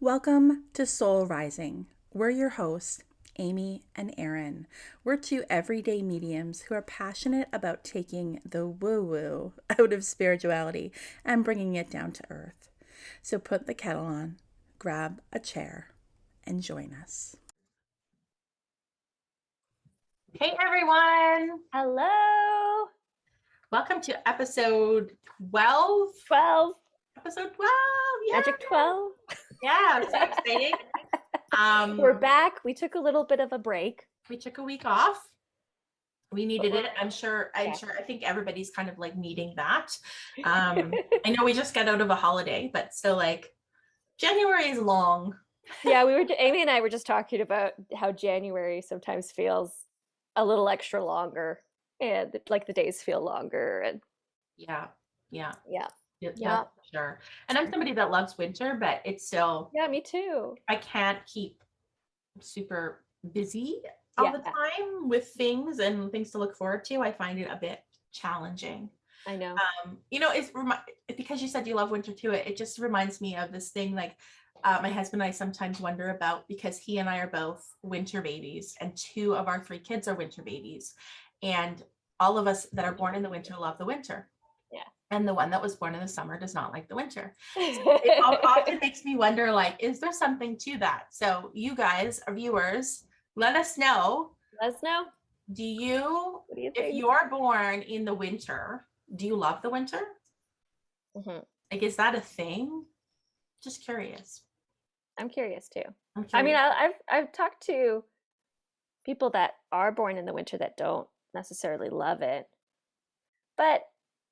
Welcome to Soul Rising. We're your hosts, Amy and Erin. We're two everyday mediums who are passionate about taking the woo-woo out of spirituality and bringing it down to earth. So put the kettle on, grab a chair, and join us. Hey everyone, Hello. welcome to episode 12. 12. Episode 12, yeah. Magic 12. Yeah, so exciting. We're back. We took a little bit of a break. We took a week off. We needed it. I think everybody's kind of like needing that. I know we just got out of a holiday, but still like January is long. Yeah, Amy and I were just talking about how January sometimes feels a little extra longer and like the days feel longer and Yeah. yeah. For sure. And I'm somebody that loves winter, but it's still, Yeah, me too. I can't keep super busy all the time with things and things to look forward to. I find it a bit challenging. I know. It's because you said you love winter too. It just reminds me of this thing like my husband and I sometimes wonder about, because he and I are both winter babies and 2 of our 3 kids are winter babies. And all of us that are born in the winter love the winter. Yeah. And the one that was born in the summer does not like the winter. So it often makes me wonder, like, is there something to that? So you guys, our viewers, let us know. Let us know. Do you think? If you're born in the winter, do you love the winter? Mm-hmm. Like, is that a thing? Just curious. I'm curious too. I mean, I've talked to people that are born in the winter that don't necessarily love it, but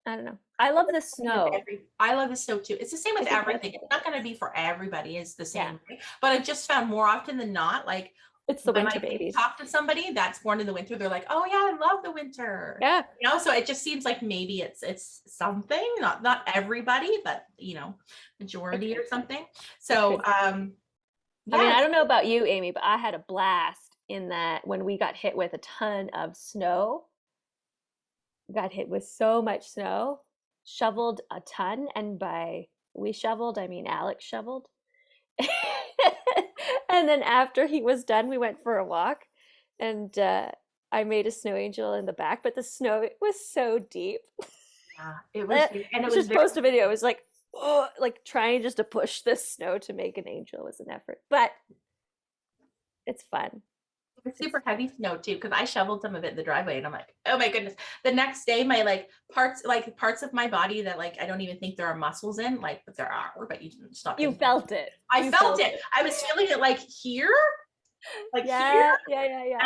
I don't know. I love the snow. I love the snow too. It's the same with everything. It's not going to be for everybody. It's the same. Yeah. But I've just found more often than not, like, it's the winter babies. Talk to somebody that's born in the winter, they're like, "Oh yeah, I love the winter." Yeah. So it just seems like maybe it's something. Not everybody, but majority or something. So I mean, I don't know about you, Amy, but I had a blast in that when we got hit with a ton of snow. Got hit with so much snow, shoveled a ton, and by we shoveled, I mean Alex shoveled. And then after he was done, we went for a walk, and I made a snow angel in the back, but the snow was so deep. Yeah, it was. And it was just post a video. It was like, oh, like trying just to push this snow to make an angel was an effort, but it's fun. It's super heavy snow too, because I shoveled some of it in the driveway and I'm like, oh my goodness. The next day, my parts of my body that like I don't even think there are muscles in, like, but there are, but you didn't stop. You felt it. I felt it. I was feeling it like here. Like here. Yeah.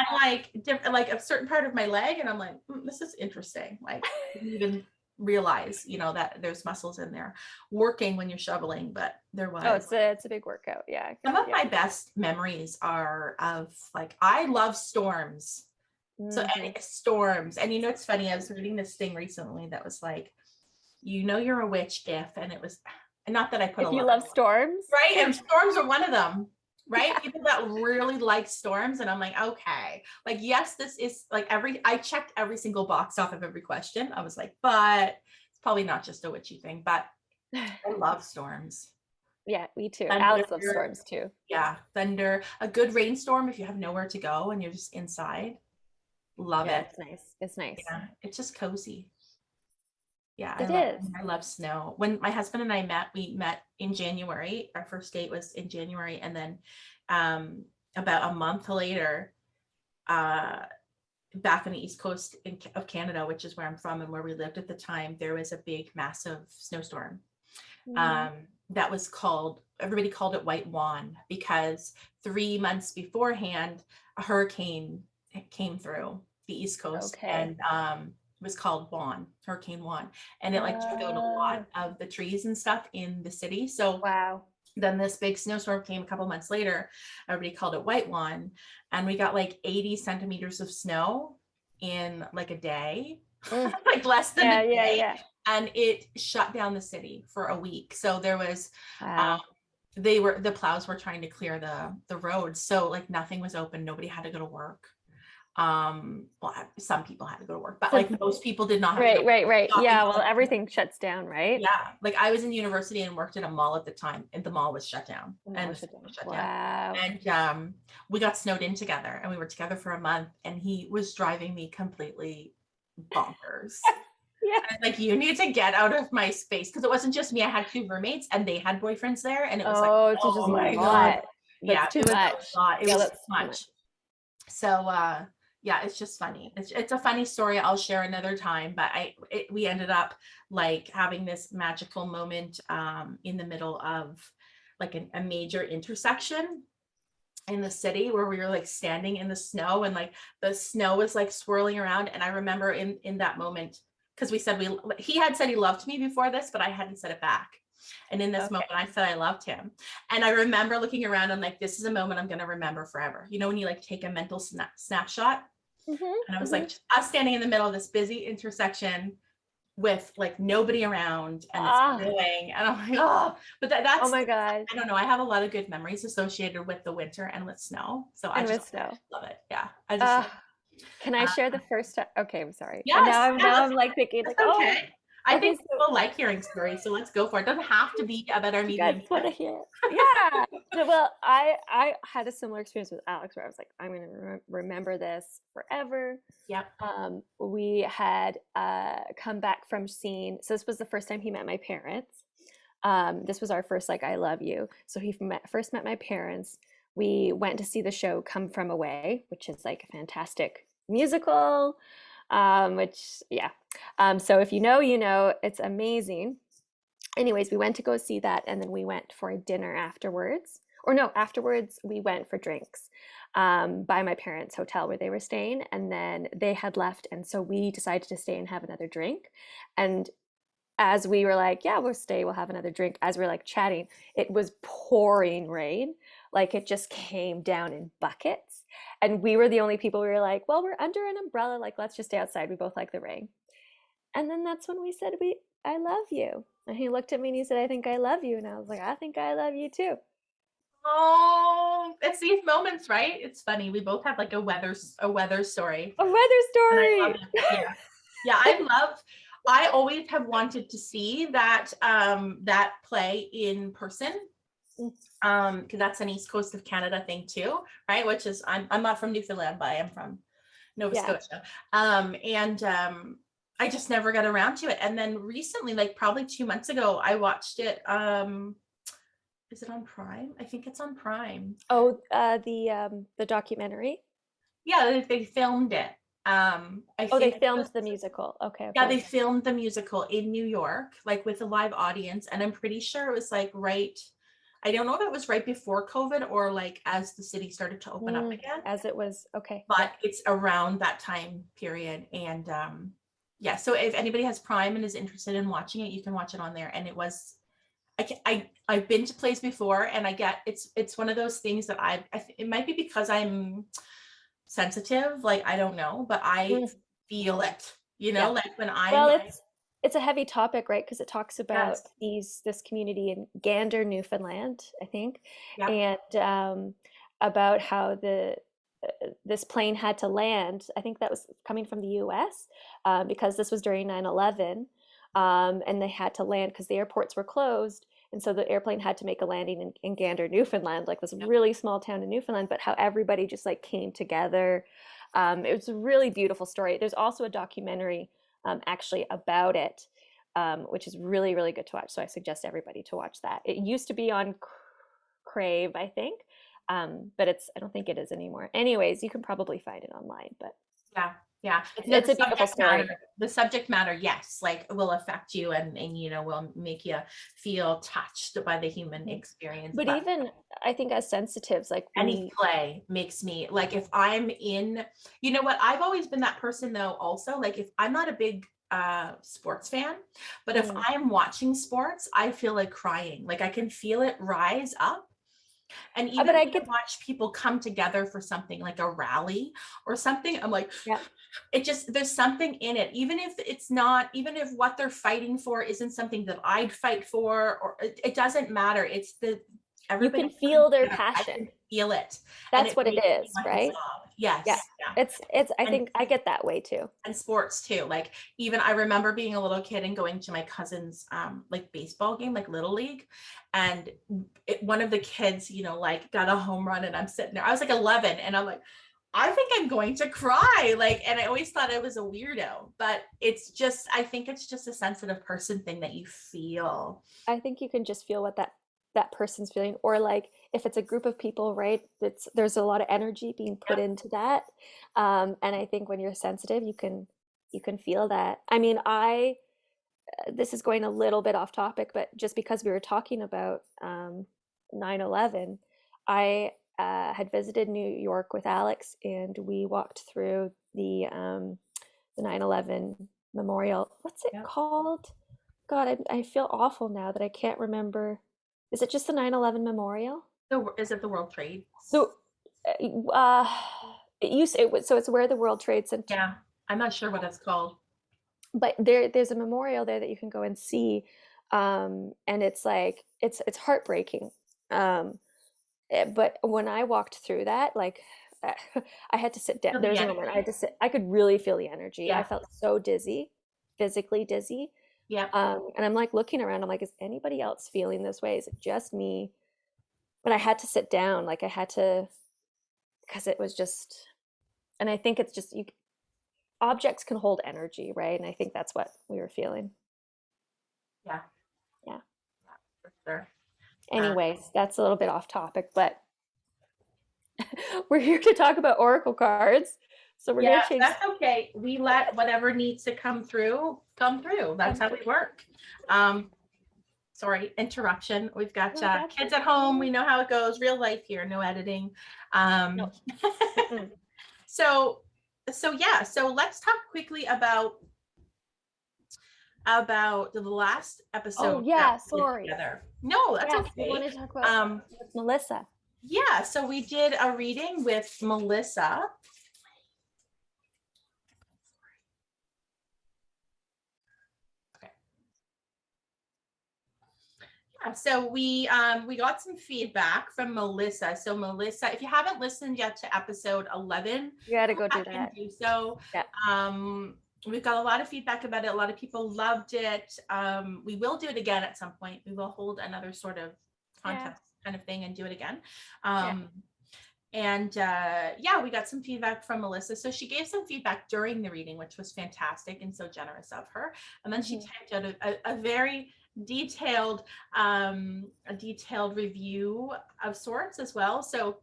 And like a certain part of my leg, and I'm like, this is interesting. Like, I didn't even realize, that there's muscles in there working when you're shoveling, but there was. Oh, it's a big workout. Yeah. Some of my best memories are of, like, I love storms. Mm-hmm. So storms, and it's funny, I was reading this thing recently that was like, you're a witch if, and it was not that I put if you love storms, right? And storms are one of them. Right? Yeah. People that really like storms. And I'm like, okay, like, yes, this is like I checked every single box off of every question. I was like, but it's probably not just a witchy thing, but I love storms. Yeah, me too. Thunder, Alex loves storms too. Yeah. Thunder, a good rainstorm if you have nowhere to go and you're just inside. Love it. It's nice. It's nice. Yeah. It's just cozy. Yeah, I love snow. When my husband and I met, we met in January. Our first date was in January. And then about a month later, back on the East Coast of Canada, which is where I'm from and where we lived at the time, there was a big, massive snowstorm. That was everybody called it White Juan, because 3 months beforehand, a hurricane came through the East Coast. Okay. And was called Hurricane Juan, and it like took out a lot of the trees and stuff in the city. So wow. Then this big snowstorm came a couple months later. Everybody called it White Juan, and we got like 80 centimeters of snow in like a day, like less than a day. Yeah. And it shut down the city for a week. So there was, the plows were trying to clear the roads. So like nothing was open. Nobody had to go to work. Well, some people had to go to work, but like most people did not have to go Right, to work. right. Shopping Yeah, well, center. everything shuts down, right? Yeah, like I was in university and worked at a mall at the time, and the mall was shut down, The mall and the was shut school down. was shut down. Wow. And we got snowed in together, and we were together for a month, and he was driving me completely bonkers. Yeah. And like, you need to get out of my space, because it wasn't just me. I had 2 roommates, and they had boyfriends there, and it was like, Oh, it's just oh a my lot. god, yeah, That's too it was much. a lot. It Yeah, was that's too too much. So yeah, it's just funny. It's a funny story. I'll share another time, but we ended up like having this magical moment in the middle of like a major intersection in the city, where we were like standing in the snow, and like the snow was like swirling around. And I remember in that moment, because he had said he loved me before this, but I hadn't said it back. And in this moment, I said I loved him. And I remember looking around and like, this is a moment I'm going to remember forever. You know, when you like take a mental snapshot. And I was like, us standing in the middle of this busy intersection with like nobody around, and it's snowing, and I'm like, oh, but that's, oh my God. I don't know. I have a lot of good memories associated with the winter and with snow. So I just love it. Yeah. I just, can I share the first time? Okay, I'm sorry. yes, and now I'm like thinking like, okay. oh, I think people like hearing stories, so let's go for it. It doesn't have to be about our medium. Want to hear? Yeah. Well, I had a similar experience with Alex, where I was like, I'm going to remember this forever. Yeah. We had come back from seeing. So this was the first time he met my parents. This was our first like I love you. So he first met my parents. We went to see the show Come From Away, which is like a fantastic musical. Which yeah. So if you know, you know, it's amazing. Anyways, we went to go see that, and then we went for a dinner afterwards. Or no, afterwards we went for drinks by my parents' hotel where they were staying, and then they had left, and so we decided to stay and have another drink. And as we were like, yeah, we'll stay, we'll have another drink, as we were like chatting, it was pouring rain. Like it just came down in buckets. And we were the only people, we were like, well, we're under an umbrella, like let's just stay outside. We both like the rain. And then that's when we said, I love you. And he looked at me and he said, I think I love you. And I was like, I think I love you too. Oh, it's these moments, right? It's funny. We both have like a weather story. A weather story. I love it. Yeah. Yeah, I always have wanted to see that that play in person. Because that's an East Coast of Canada thing too, right? Which is I'm not from Newfoundland, but I am from Nova Scotia. I just never got around to it. And then recently, like probably 2 months ago, I watched it. Is it on Prime? I think it's on Prime. Oh, the documentary. Yeah, they filmed it. They filmed the musical. Okay. Yeah, they filmed the musical in New York, like with a live audience, and I'm pretty sure it was like I don't know if it was right before COVID or like as the city started to open up again. As it was, okay. But it's around that time period, and yeah. So if anybody has Prime and is interested in watching it, you can watch it on there. And it was, I've been to plays before, and I get it's one of those things that it might be because I'm sensitive, like I don't know, but I feel it, you know, like when it's a heavy topic, right? Because it talks about this community in Gander, Newfoundland, I think, and about how this plane had to land. I think that was coming from the U.S. Because this was during 9/11, and they had to land because the airports were closed. And so the airplane had to make a landing in Gander, Newfoundland, like this really small town in Newfoundland, but how everybody just like came together. It was a really beautiful story. There's also a documentary actually about it, which is really, really good to watch. So I suggest everybody to watch that. It used to be on Crave, I think, but I don't think it is anymore. Anyways, you can probably find it online, but yeah, it's a beautiful story. The subject matter, yes, like will affect you and you know, will make you feel touched by the human experience. But even I think as sensitives, like any play makes me like, if I'm in, you know what, I've always been that person though also, like if I'm not a big sports fan, but if I'm watching sports, I feel like crying, like I can feel it rise up. And even when I watch people come together for something like a rally or something, I'm like, it just, there's something in it, even if if what they're fighting for isn't something that I'd fight for, or it doesn't matter. It's you can feel their passion. I can feel it. That's what it is, right? Yes. Yeah. Yeah. It's I And think I get that way too. and sports too. Like even I remember being a little kid and going to my cousin's like baseball game, like little league, and one of the kids, you know, like got a home run, and I'm sitting there. I was like 11, and I'm like, I think I'm going to cry. Like, and I always thought I was a weirdo, but it's just, I think it's just a sensitive person thing that you feel. I think you can just feel what that person's feeling, or like if it's a group of people, right? There's a lot of energy being put Yep. into that, and I think when you're sensitive, you can feel that. I mean, this is going a little bit off topic, but just because we were talking about 9/11, I had visited New York with Alex, and we walked through the 9/11 memorial. What's it Yep. called? God, I feel awful now that I can't remember. Is it just the 9/11 memorial? Is it the World Trade? So, uh, so it's where the World Trade Center, Yeah, I'm not sure what it's called. but there's a memorial there that you can go and see, and it's like it's heartbreaking. But when I walked through that, like I had to sit down. Feel There the was a moment I energy. had to sit. I could really feel the energy. I Yeah. felt so dizzy, physically dizzy. Yeah. And I'm like looking around. I'm like, is anybody else feeling this way? Is it just me? But I had to sit down. Like I had to, because it was just. And I think it's just objects can hold energy, right? And I think that's what we were feeling. Yeah. Yeah. For sure. Anyways, that's a little bit off topic, but we're here to talk about Oracle cards. So we're Yeah, gonna change. that's okay. We let whatever needs to come through come through. That's how we work. Sorry, interruption. We've got No, that's kids at home. We know how it goes. Real life here, no editing. No. Mm-mm. So yeah. So let's talk quickly about the last Oh episode that yeah, we did sorry. together. No, that's Yes, we okay. wanted to talk about Um, with Melissa. yeah. So we did a reading with Melissa. So we got some feedback from Melissa. So Melissa, if you haven't listened yet to episode 11, You gotta go do back and that. do so. Yeah. We've got a lot of feedback about it. A lot of people loved it. We will do it again at some point. We will hold another sort of contest kind of thing and do it again. And yeah, we got some feedback from Melissa. So she gave some feedback during the reading, which was fantastic and so generous of her. And then she typed out a very detailed review of sorts as well. So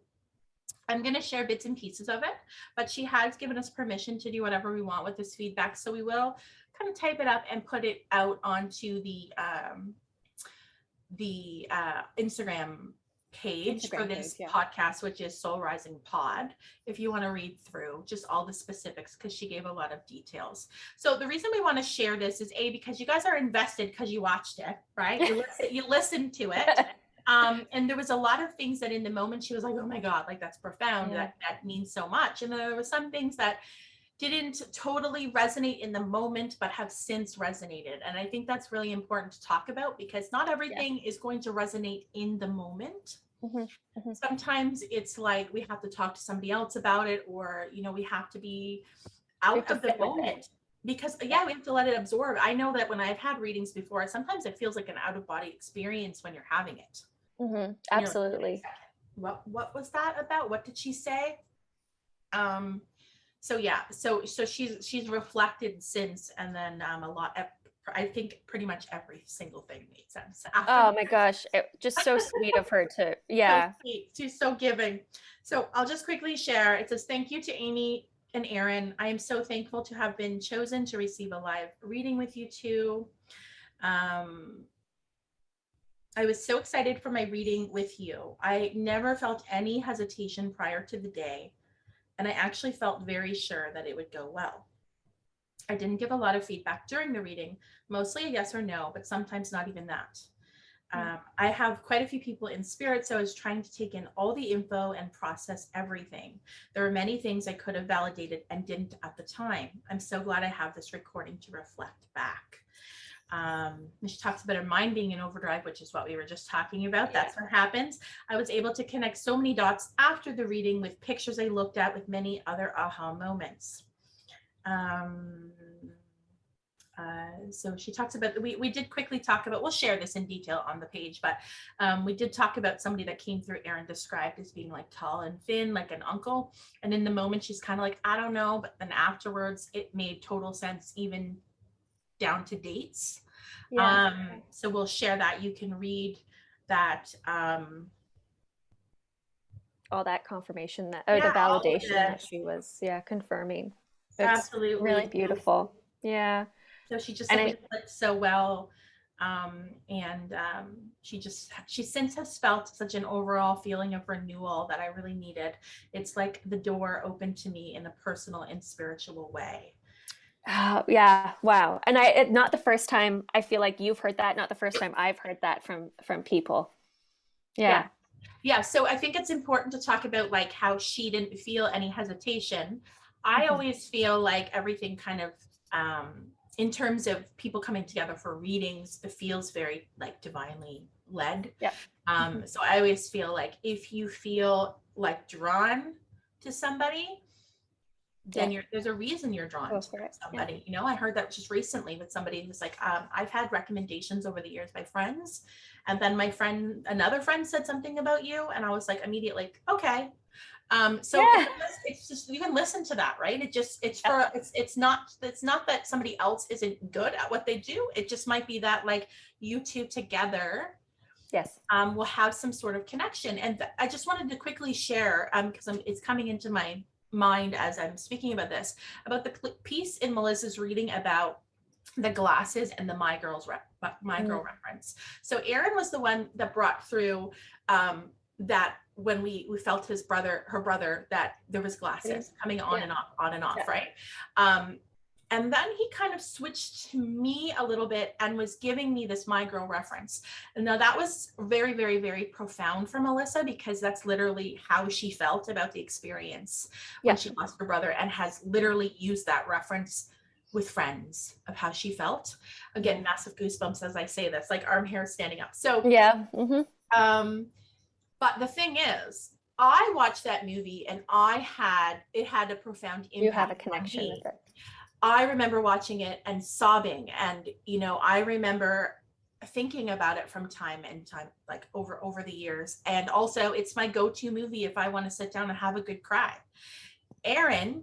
I'm going to share bits and pieces of it, but she has given us permission to do whatever we want with this feedback. So we will kind of type it up and put it out onto the Instagram page for this podcast, which is Soul Rising Pod, if you want to read through just all the specifics, because she gave a lot of details. So the reason we want to share this is because you guys are invested because you watched it, right? You listened to it. And there was a lot of things that in the moment she was like, oh my God, like that's profound. Yeah. That means so much. And then there were some things that didn't totally resonate in the moment, but have since resonated. And I think that's really important to talk about, because not everything is going to resonate in the moment. Sometimes it's like we have to talk to somebody else about it, or, you know, we have to be out of the moment, because we have to let it absorb. I know that when I've had readings before, sometimes it feels like an out of body experience when you're having it. Absolutely. What was that about? What did she say? So yeah, so she's reflected since, and then a lot. I think pretty much every single thing made sense. Oh my gosh, just so sweet of her to, So sweet. She's so giving. So I'll just quickly share. It says, thank you to Amy and Erin. I am so thankful to have been chosen to receive a live reading with you two. I was so excited for my reading with you. I never felt any hesitation prior to the day, and I actually felt very sure that it would go well. I didn't give a lot of feedback during the reading, mostly a yes or no, but sometimes not even that. I have quite a few people in spirit, so I was trying to take in all the info and process everything. There were many things I could have validated and didn't at the time. I'm so glad I have this recording to reflect back. She talks about her mind being in overdrive, which is what we were just talking about. That's what happens. I was able to connect so many dots after the reading with pictures I looked at with many other aha moments. So she talks about, we did quickly talk about, we'll share this in detail on the page, but we did talk about somebody that came through Erin described as being like tall and thin, like an uncle. And in the moment, she's kind of like, I don't know. But then afterwards, it made total sense, even down to dates. So we'll share that. You can read that. All that confirmation that, or the validation that she was, confirming. It's absolutely really beautiful. Yeah. So she just clicked so well. She since has felt such an overall feeling of renewal that I really needed. It's like the door opened to me in a personal and spiritual way. Yeah. Wow. And not the first time I feel like you've heard that, not the first time I've heard that from people. Yeah. So I think it's important to talk about like how she didn't feel any hesitation. I always feel like everything kind of, in terms of people coming together for readings, it feels very like divinely led. So I always feel like if you feel like drawn to somebody, then there's a reason you're drawn to somebody. You know, I heard that just recently with somebody who's like, I've had recommendations over the years by friends, and then another friend said something about you, and I was like immediately like, okay. It's just, you can listen to that, right? It's not that somebody else isn't good at what they do. It just might be that like you two together will have some sort of connection. And I just wanted to quickly share, because it's coming into my mind as I'm speaking about this, about the piece in Melissa's reading about the glasses and the My Girl reference. So Erin was the one that brought through that when we felt her brother, that there was glasses coming on and off, right? And then he kind of switched to me a little bit and was giving me this My Girl reference. And now that was very, very, very profound for Melissa, because that's literally how she felt about the experience when she lost her brother, and has literally used that reference with friends of how she felt. Again, massive goosebumps as I say this, like arm hair standing up. So but the thing is, I watched that movie and it had a profound impact. You have a connection with it. I remember watching it and sobbing, and I remember thinking about it from time and time, like over the years. And also, it's my go-to movie if I want to sit down and have a good cry. Erin,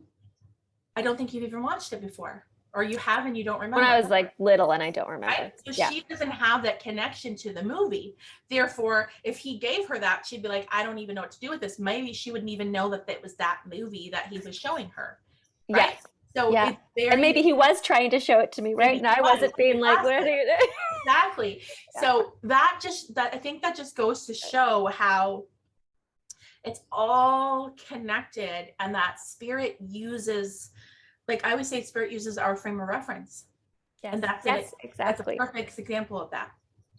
I don't think you've even watched it before, or you have and you don't remember. When I was like little and I don't remember. Right? So she doesn't have that connection to the movie. Therefore, if he gave her that, she'd be like, I don't even know what to do with this. Maybe she wouldn't even know that it was that movie that he was showing her. Right? Yes. So and maybe he was trying to show it to me, right? And I wasn't being like, what are you doing? Exactly. So I think that just goes to show how it's all connected, and that spirit uses, like I always say, spirit uses our frame of reference. Yes. And that's exactly. That's a perfect example of that.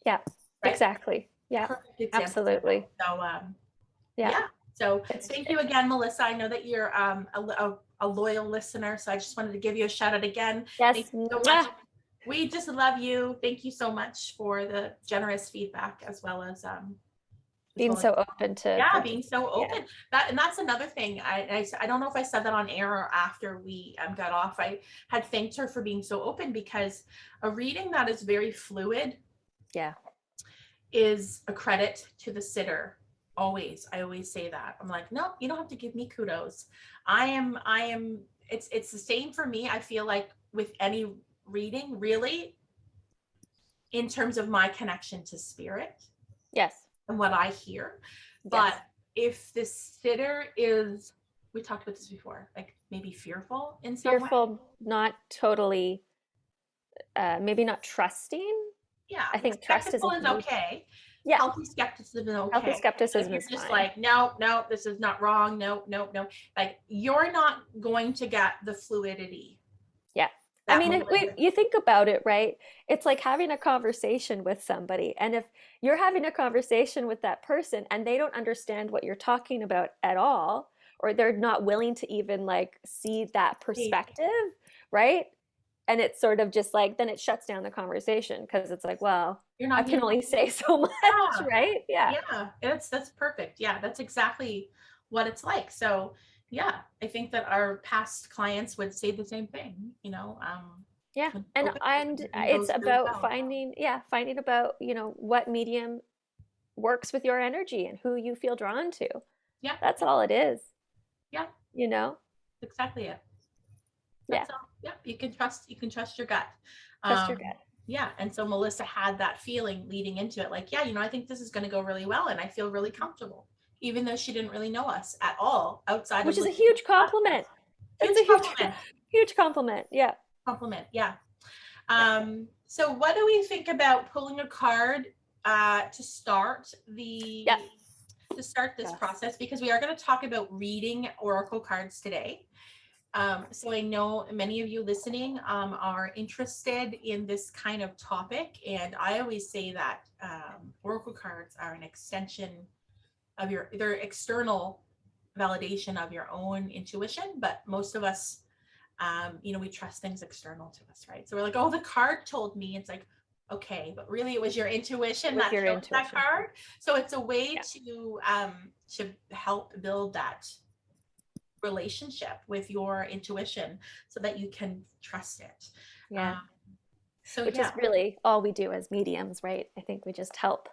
Yeah, right? Exactly. Yeah, absolutely. So, So thank you again, Melissa. I know that you're a loyal listener, so I just wanted to give you a shout out again. Yes. Thank you so much. We just love you. Thank you so much for the generous feedback, as well as being so open to being so open. That's another thing. I don't know if I said that on air or after we got off. I had thanked her for being so open, because a reading that is very fluid is a credit to the sitter. I always say that. I'm like, no, you don't have to give me kudos. I am it's the same for me. I feel like with any reading, really, in terms of my connection to spirit. Yes. And what I hear. But if the sitter is, we talked about this before, like maybe fearful in some way. Not totally, maybe not trusting. Yeah. I think trust is okay. Yeah. Healthy skepticism is okay. Healthy skepticism is just fine. like, no, this is not wrong. No. Like, you're not going to get the fluidity. Yeah. I mean, you think about it, right? It's like having a conversation with somebody. And if you're having a conversation with that person and they don't understand what you're talking about at all, or they're not willing to even like see that perspective, right? And it's sort of just like, then it shuts down the conversation because it's like, well, You're I not can here. only say so much, Yeah. right? Yeah. Yeah, that's perfect. Yeah, that's exactly what it's like. So yeah, I think that our past clients would say the same thing, Yeah. when And open, and everything it's goes really about well. finding about, what medium works with your energy and who you feel drawn to. Yeah, That's all it is, yeah, you know? exactly it. Yeah. That's all. Yeah, you can trust your gut. Trust your Um, gut. yeah, and so Melissa had that feeling leading into it, like, yeah, I think this is going to go really well, and I feel really comfortable, even though she didn't really know us at all outside Which of is a listening to huge the podcast. compliment. It's a Huge compliment. huge compliment. Yeah. Compliment. Yeah. Yeah. So what do we think about pulling a card to start Yeah. this Yes. process? Because we are going to talk about reading oracle cards today. So I know many of you listening are interested in this kind of topic, and I always say that oracle cards are an extension of they're external validation of your own intuition, but most of us we trust things external to us, right? So we're like, oh, the card told me. It's like, okay, but really it was your intuition that chose that card. So it's a way to help build that relationship with your intuition so that you can trust it. Yeah. Which is really all we do as mediums, right? I think we just help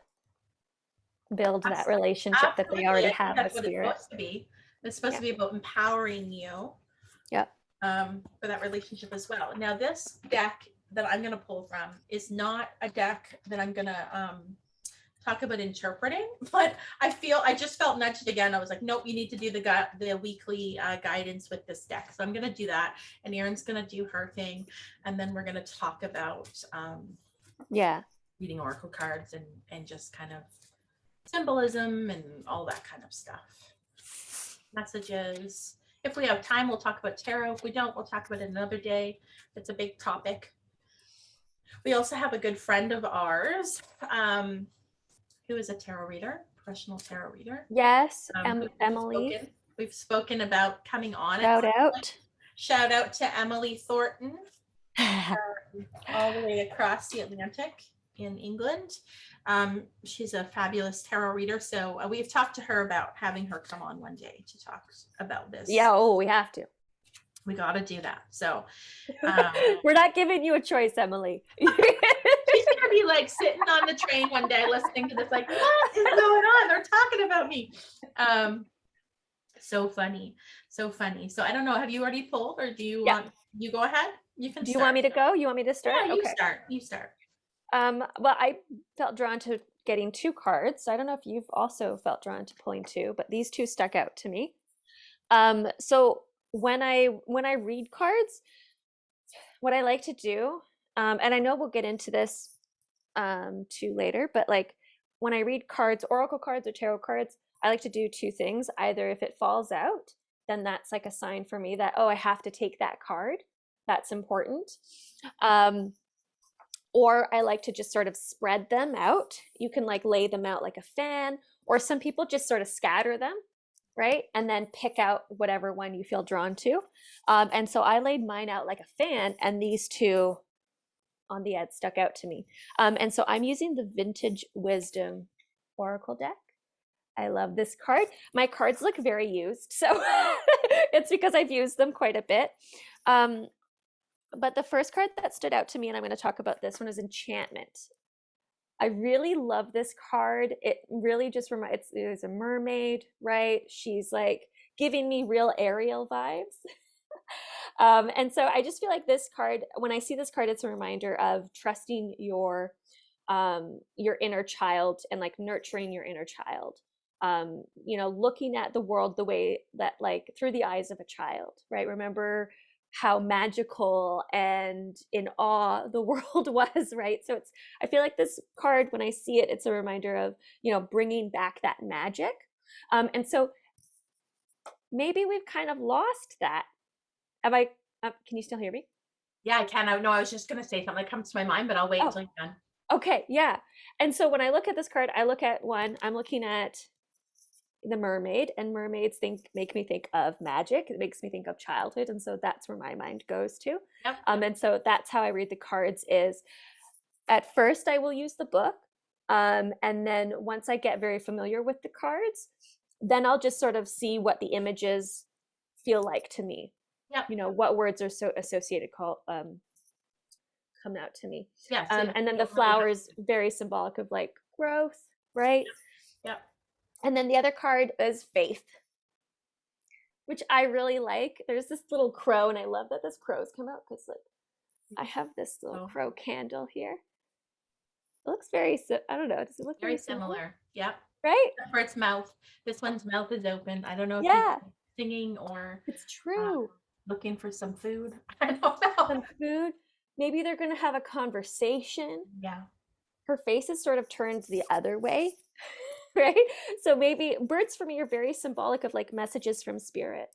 build that relationship that they already have with spirit. It's supposed to be. It's supposed to be about empowering you. Yeah. For that relationship as well. Now, this deck that I'm going to pull from is not a deck that I'm going to talk about interpreting, but I just felt nudged again. I was like, nope, you need to do the weekly guidance with this deck. So I'm going to do that, and Erin's going to do her thing, and then we're going to talk about reading oracle cards and just kind of symbolism and all that kind of stuff. Messages. If we have time, we'll talk about tarot. If we don't, we'll talk about it another day. It's a big topic. We also have a good friend of ours who is a tarot reader, professional tarot reader. Yes, Emily. We've spoken about coming on. Shout out to Emily Thornton, all the way across the Atlantic in England. She's a fabulous tarot reader. So we've talked to her about having her come on one day to talk about this. Yeah, we have to. We got to do that. So we're not giving you a choice, Emily. She's gonna be like sitting on the train one day listening to this, like, what is going on? They're talking about me. So funny. So I don't know. Have you already pulled, or do you want you go ahead? You can. Do you want me to go? You want me to start? Yeah, you start. Well, I felt drawn to getting 2 cards. I don't know if you've also felt drawn to pulling 2, but these 2 stuck out to me. So when I read cards, what I like to do, and I know we'll get into this too later, but like when I read cards, oracle cards or tarot cards, I like to do 2 things. Either if it falls out, then that's like a sign for me that, oh, I have to take that card. That's important. Or I like to just sort of spread them out. You can like lay them out like a fan, or some people just sort of scatter them, right? And then pick out whatever one you feel drawn to. And so I laid mine out like a fan, and these 2 on the end stuck out to me. And so I'm using the Vintage Wisdom Oracle deck. I love this card. My cards look very used, so it's because I've used them quite a bit. But the first card that stood out to me, and I'm going to talk about this one, is Enchantment. I really love this card. It really just reminds, it's a mermaid, right? She's like giving me real Ariel vibes. And so I just feel like this card, when I see this card, it's a reminder of trusting your inner child and like nurturing your inner child. Looking at the world the way that, like, through the eyes of a child, right? Remember how magical and in awe the world was, right? So I feel like this card, when I see it, it's a reminder of, bringing back that magic. And so maybe we've kind of lost that. Can you still hear me? Yeah, I can. I was just going to say something that comes to my mind, but I'll wait until you're done. Okay. Yeah. And so when I look at this card, I look at one, I'm looking at the mermaid, and mermaids make me think of magic. It makes me think of childhood, and so that's where my mind goes to. Yep. And so that's how I read the cards. Is at first I will use the book, and then once I get very familiar with the cards, then I'll just sort of see what the images feel like to me. Yep. You know, what words are so associated come out to me. Yeah. And then the flowers, very symbolic of like growth, right? Yep. And then the other card is faith, which I really like. There's this little crow, and I love that this crow's come out because like I have this little crow candle here. It looks very, I don't know, does it look very similar? similar? Yep. Right? Except for its mouth. This one's mouth is open. I don't know if Yeah. he's singing or It's true. looking for some food. I don't know. Some food. Maybe they're going to have a conversation. Yeah. Her face is sort of turned the other way, right? So maybe birds for me are very symbolic of like messages from spirit.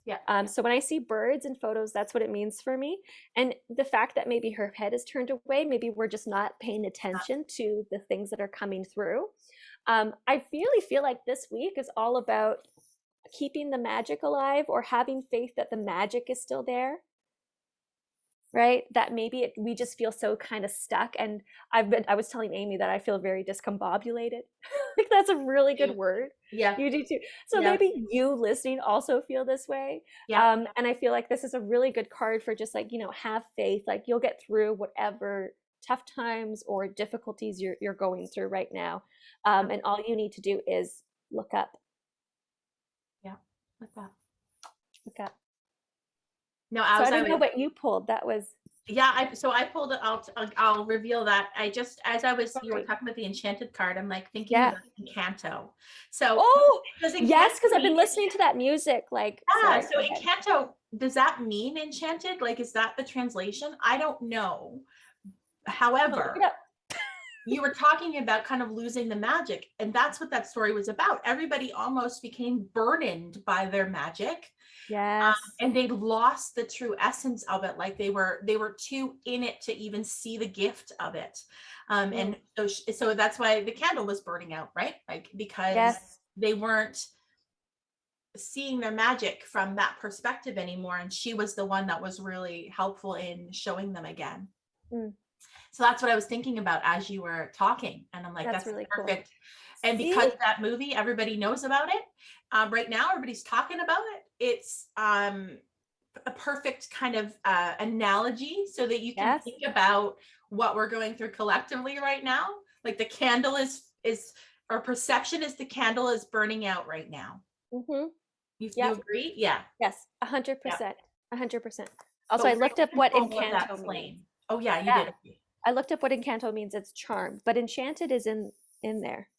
Yeah. So when I see birds in photos, that's what it means for me. And the fact that maybe her head is turned away, maybe we're just not paying attention to the things that are coming through. I really feel like this week is all about keeping the magic alive, or having faith that the magic is still there. Right? That maybe we just feel so kind of stuck. And I was telling Amy that I feel very discombobulated. Like that's a really good word. Yeah. You do too. So maybe you listening also feel this way. Yeah. And I feel like this is a really good card for just like, you know, have faith, like you'll get through whatever tough times or difficulties you're going through right now. And all you need to do is look up. Yeah. Look up. Look up. No, I don't know what you pulled. That was I pulled it out. I'll reveal that. You were talking about the Enchanted card. I'm like thinking about Encanto. So yes, because I've been listening to that music. Like so Encanto, does that mean enchanted? Like, is that the translation? I don't know. However, you were talking about kind of losing the magic, and that's what that story was about. Everybody almost became burdened by their magic. Yes. And they lost the true essence of it. Like they were too in it to even see the gift of it. And so that's why the candle was burning out, right? Like, because they weren't seeing their magic from that perspective anymore. And she was the one that was really helpful in showing them again. So that's what I was thinking about as you were talking. And I'm like, that's really perfect. Cool. And because that movie, everybody knows about it. Right now, everybody's talking about it. It's a perfect kind of analogy so that you can think about what we're going through collectively right now. Like the candle is our perception is the candle is burning out right now. Mm-hmm. You agree? Yeah. Yes, 100%. 100%. Also, I looked up what Encanto means. Oh yeah, you did. I looked up what Encanto means. It's charm, but Enchanted is in there.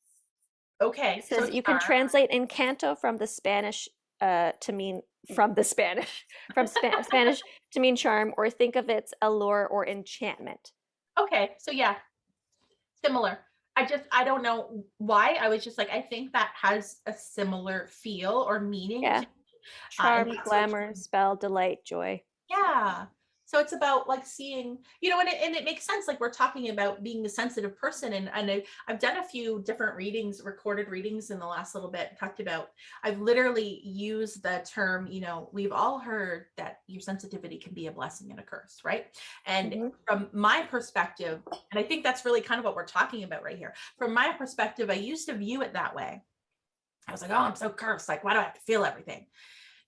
Okay. So you can translate Encanto from the Spanish to mean Spanish to mean charm, or think of its allure or enchantment. Okay, so similar. I don't know why. I was just like, I think that has a similar feel or meaning. Yeah. Charm, glamour, spell, delight, joy. Yeah. So it's about like seeing, and it makes sense. Like we're talking about being the sensitive person. And I've done a few different recorded readings in the last little bit, talked about, I've literally used the term, we've all heard that your sensitivity can be a blessing and a curse, right? And from my perspective, and I think that's really kind of what we're talking about right here. From my perspective, I used to view it that way. I was like, oh, I'm so cursed. Like, why do I have to feel everything?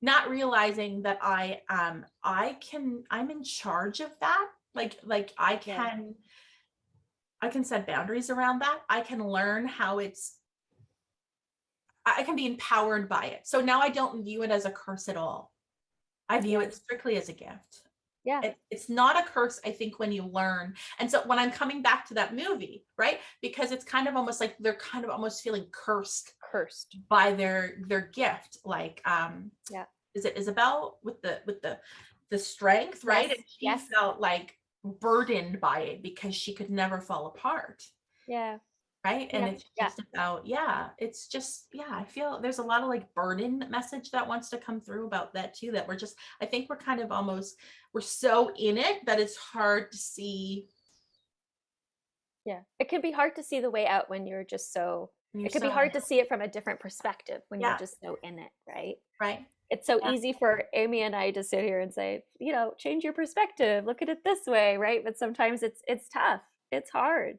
Not realizing that I'm in charge of that. Like I can set boundaries around that. I can learn how I can be empowered by it. So now I don't view it as a curse at all. I view it strictly as a gift. Yeah. It's not a curse, I think, when you learn. And so when I'm coming back to that movie, right? Because it's kind of almost like they're kind of almost feeling cursed by their gift. Like, is it Isabel with the strength, right? Yes. And she felt like burdened by it because she could never fall apart. Yeah. Right. And it's just about, it's just, I feel there's a lot of like burden message that wants to come through about that too, that I think we're kind of we're so in it that it's hard to see. Yeah. It can be hard to see the way out when you're just so It could be hard to see it from a different perspective when you're Yeah, just so in it, right? right. It's so Yeah, easy for Amy and I to sit here and say, change your perspective, look at it this way, right? But sometimes it's tough. It's hard,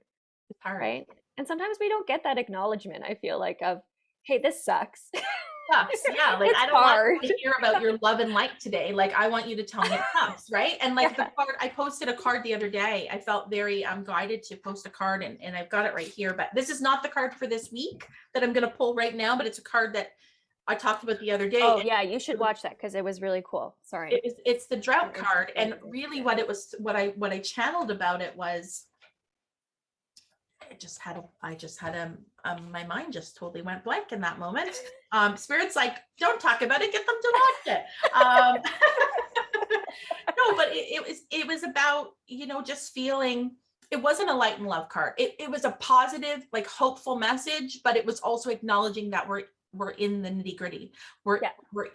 it's hard. right? And sometimes we don't get that acknowledgement, I feel like, of, hey, this sucks. Sucks. Yeah. Like, It's I don't hard. want to hear about your love and light today. Like, I want you to tell me it sucks. Right. And like the Yeah. card, I posted a card the other day. I felt very guided to post a card, and I've got it right here, but this is not the card for this week that I'm going to pull right now, but it's a card that I talked about the other day. Oh yeah, you should watch that because it was really cool. Sorry. It's the Drought card. And really what I channeled about it was, my mind just totally went blank in that moment. Spirit's like, don't talk about it, get them to watch it. No, but it was about, just feeling, it wasn't a light and love card. It was a positive, like hopeful message, but it was also acknowledging that we're in the nitty gritty. We're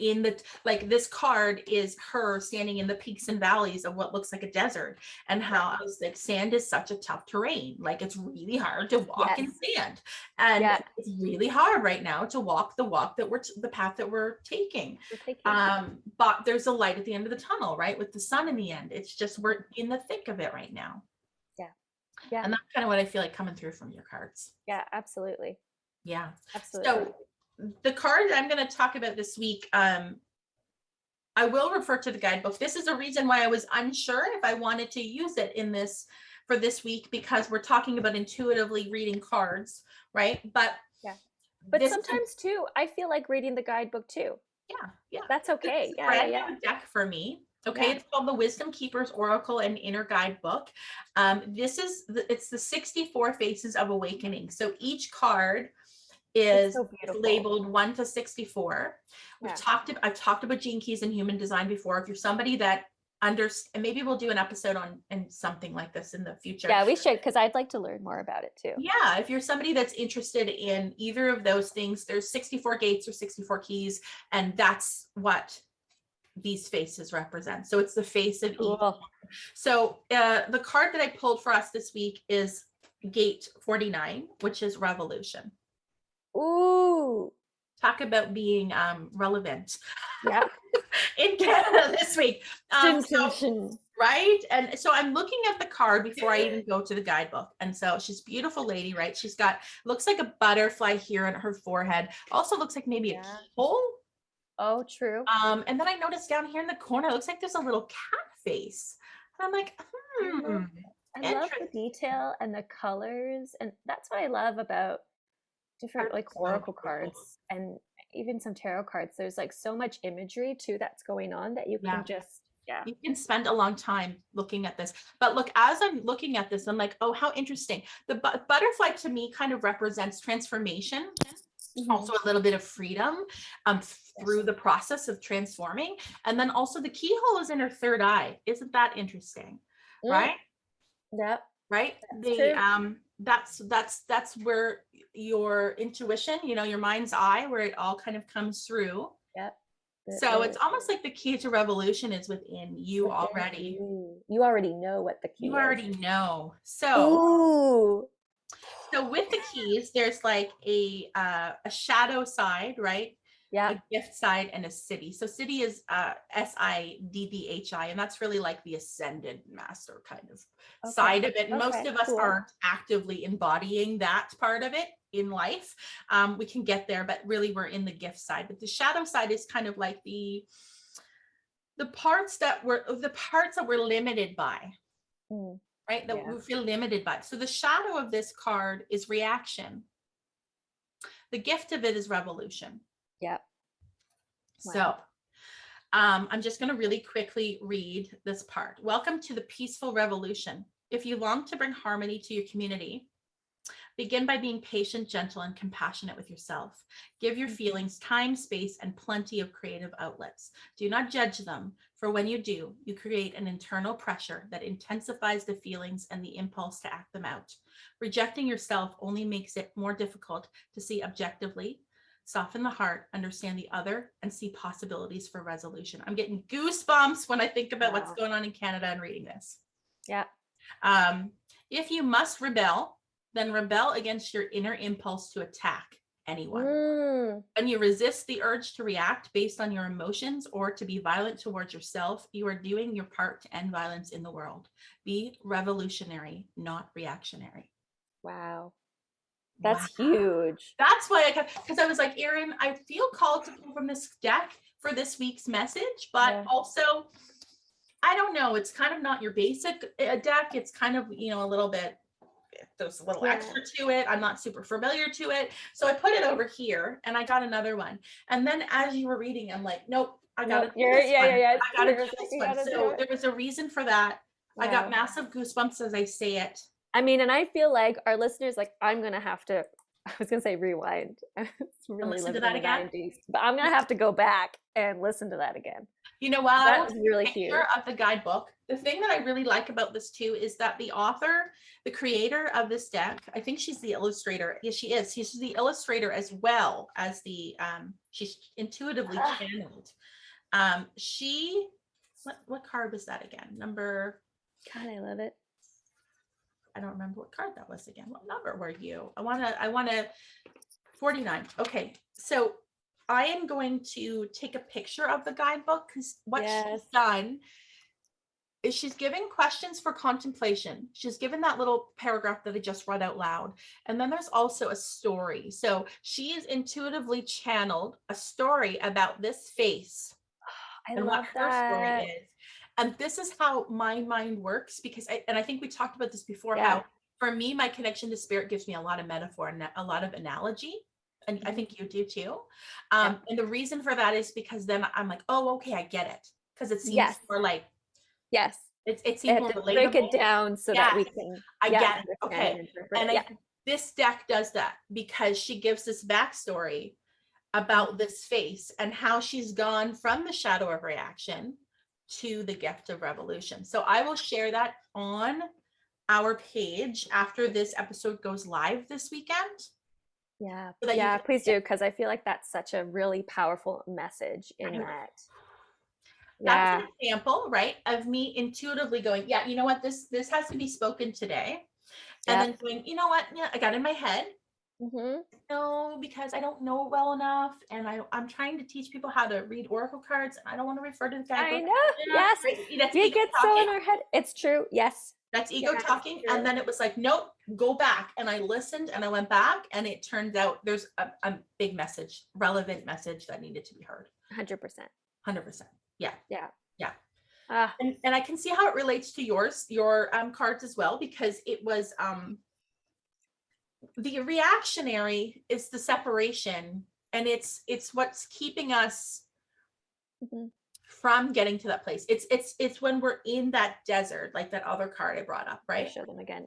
in the, like, this card is her standing in the peaks and valleys of what looks like a desert, and how I was like, sand is such a tough terrain. Like, it's really hard to walk in sand, and it's really hard right now to walk the path that we're taking. But there's a light at the end of the tunnel, right? With the sun in the end. It's just, we're in the thick of it right now. Yeah. And that's kind of what I feel like coming through from your cards. Yeah, absolutely. Yeah. Absolutely. So the card I'm going to talk about this week, I will refer to the guidebook. This is a reason why I was unsure if I wanted to use it for this week, because we're talking about intuitively reading cards, right? But sometimes too, I feel like reading the guidebook too. Yeah. That's okay. It's a brand new deck for me. Okay, it's called the Wisdom Keepers Oracle and Inner Guidebook. It's the 64 Faces of Awakening. So each card is labeled 1 to 64. I've talked about gene keys and human design before. If you're somebody that and maybe we'll do an episode on and something like this in the future. Yeah, we should, because I'd like to learn more about it too. Yeah, if you're somebody that's interested in either of those things, there's 64 gates or 64 keys, and that's what these faces represent. So it's the face of each. So the card that I pulled for us this week is Gate 49, which is Revolution. Ooh. Talk about being relevant. Yeah. In Canada this week. Right? And so I'm looking at the card before I even go to the guidebook. And so she's a beautiful lady, right? She's got, looks like a butterfly here on her forehead. Also looks like maybe a keyhole. Oh, true. And then I noticed down here in the corner, it looks like there's a little cat face. And I'm like, I love the detail and the colors. And that's what I love about different like oracle cards and even some tarot cards. There's like so much imagery too that's going on that you can just you can spend a long time looking at this. But look, as I'm looking at this, I'm like, oh, how interesting. The butterfly to me kind of represents transformation, also a little bit of freedom through the process of transforming. And then also the keyhole is in her third eye. Isn't that interesting? Right? Yep. Right? That's where your intuition, your mind's eye, where it all kind of comes through. Yep. So it's almost like the key to revolution is within you already. You already know what the key is. You already know. So with the keys, there's like a shadow side, right? Yeah. A gift side and a city. So city is SIDDHI, and that's really like the ascended master kind of side of it. And most of us aren't actively embodying that part of it in life. We can get there, but really we're in the gift side. But the shadow side is kind of like the parts that we're limited by. Right? That we feel limited by. So the shadow of this card is reaction. The gift of it is revolution. Yep. Wow. So I'm just going to really quickly read this part. Welcome to the peaceful revolution. If you long to bring harmony to your community, begin by being patient, gentle, and compassionate with yourself. Give your feelings time, space, and plenty of creative outlets. Do not judge them, for when you do, you create an internal pressure that intensifies the feelings and the impulse to act them out. Rejecting yourself only makes it more difficult to see objectively, soften the heart, understand the other, and see possibilities for resolution. I'm getting goosebumps when I think about what's going on in Canada and reading this. Yeah. If you must rebel, then rebel against your inner impulse to attack anyone. Mm. When you resist the urge to react based on your emotions or to be violent towards yourself, you are doing your part to end violence in the world. Be revolutionary, not reactionary. Wow. That's Wow. huge. That's why because I was like, Erin, I feel called to pull from this deck for this week's message, but also, I don't know, it's kind of not your basic deck. It's kind of, a little bit, there's a little extra to it. I'm not super familiar to it. So I put it over here and I got another one. And then as you were reading, I'm like, nope, I got to do this one. I got to do this one. So there was a reason for that. Wow. I got massive goosebumps as I say it. I mean, and I feel like our listeners, like, I'm going to have to, I was going to say rewind. It's really listen to that again. 90s, but I'm going to have to go back and listen to that again. You know what? That was really cute. Of the guidebook. The thing that I really like about this too is that the author, the creator of this deck, I think she's the illustrator. Yes, she is. She's the illustrator as well as the she's intuitively channeled. What card was that again? Number. God, I love it. I don't remember what card that was again. What number were you? I wanna 49. Okay, so I am going to take a picture of the guidebook because what she's done is she's giving questions for contemplation. She's given that little paragraph that I just read out loud. And then there's also a story. So she is intuitively channeled a story about this face and what her story is. And this is how my mind works because I think we talked about this before, how for me, my connection to spirit gives me a lot of metaphor and a lot of analogy. And I think you do too. And the reason for that is because then I'm like, oh, okay, I get it. Because it seems more like, it seems more relatable. Break it down so that we can. I get it. Okay. And this deck does that because she gives this backstory about this face and how she's gone from the shadow of reaction to the gift of revolution. So I will share that on our page after this episode goes live this weekend. Yeah, please do, because I feel like that's such a really powerful message in that. That's an example, right, of me intuitively going, yeah, you know what, this has to be spoken today. And then going, you know what, I got in my head. No, because I don't know well enough, and I'm trying to teach people how to read oracle cards, and I don't want to refer to the guidebook. I know. Yes, that's we get so in our head. It's true. Yes, that's ego talking. And then it was like, nope, go back. And I listened, and I went back, and it turns out there's a big message, relevant message that needed to be heard. 100%. 100%. Yeah. And I can see how it relates to your cards as well, because it was the reactionary is the separation, and it's what's keeping us from getting to that place. It's when we're in that desert, like that other card I brought up, right? Show them again.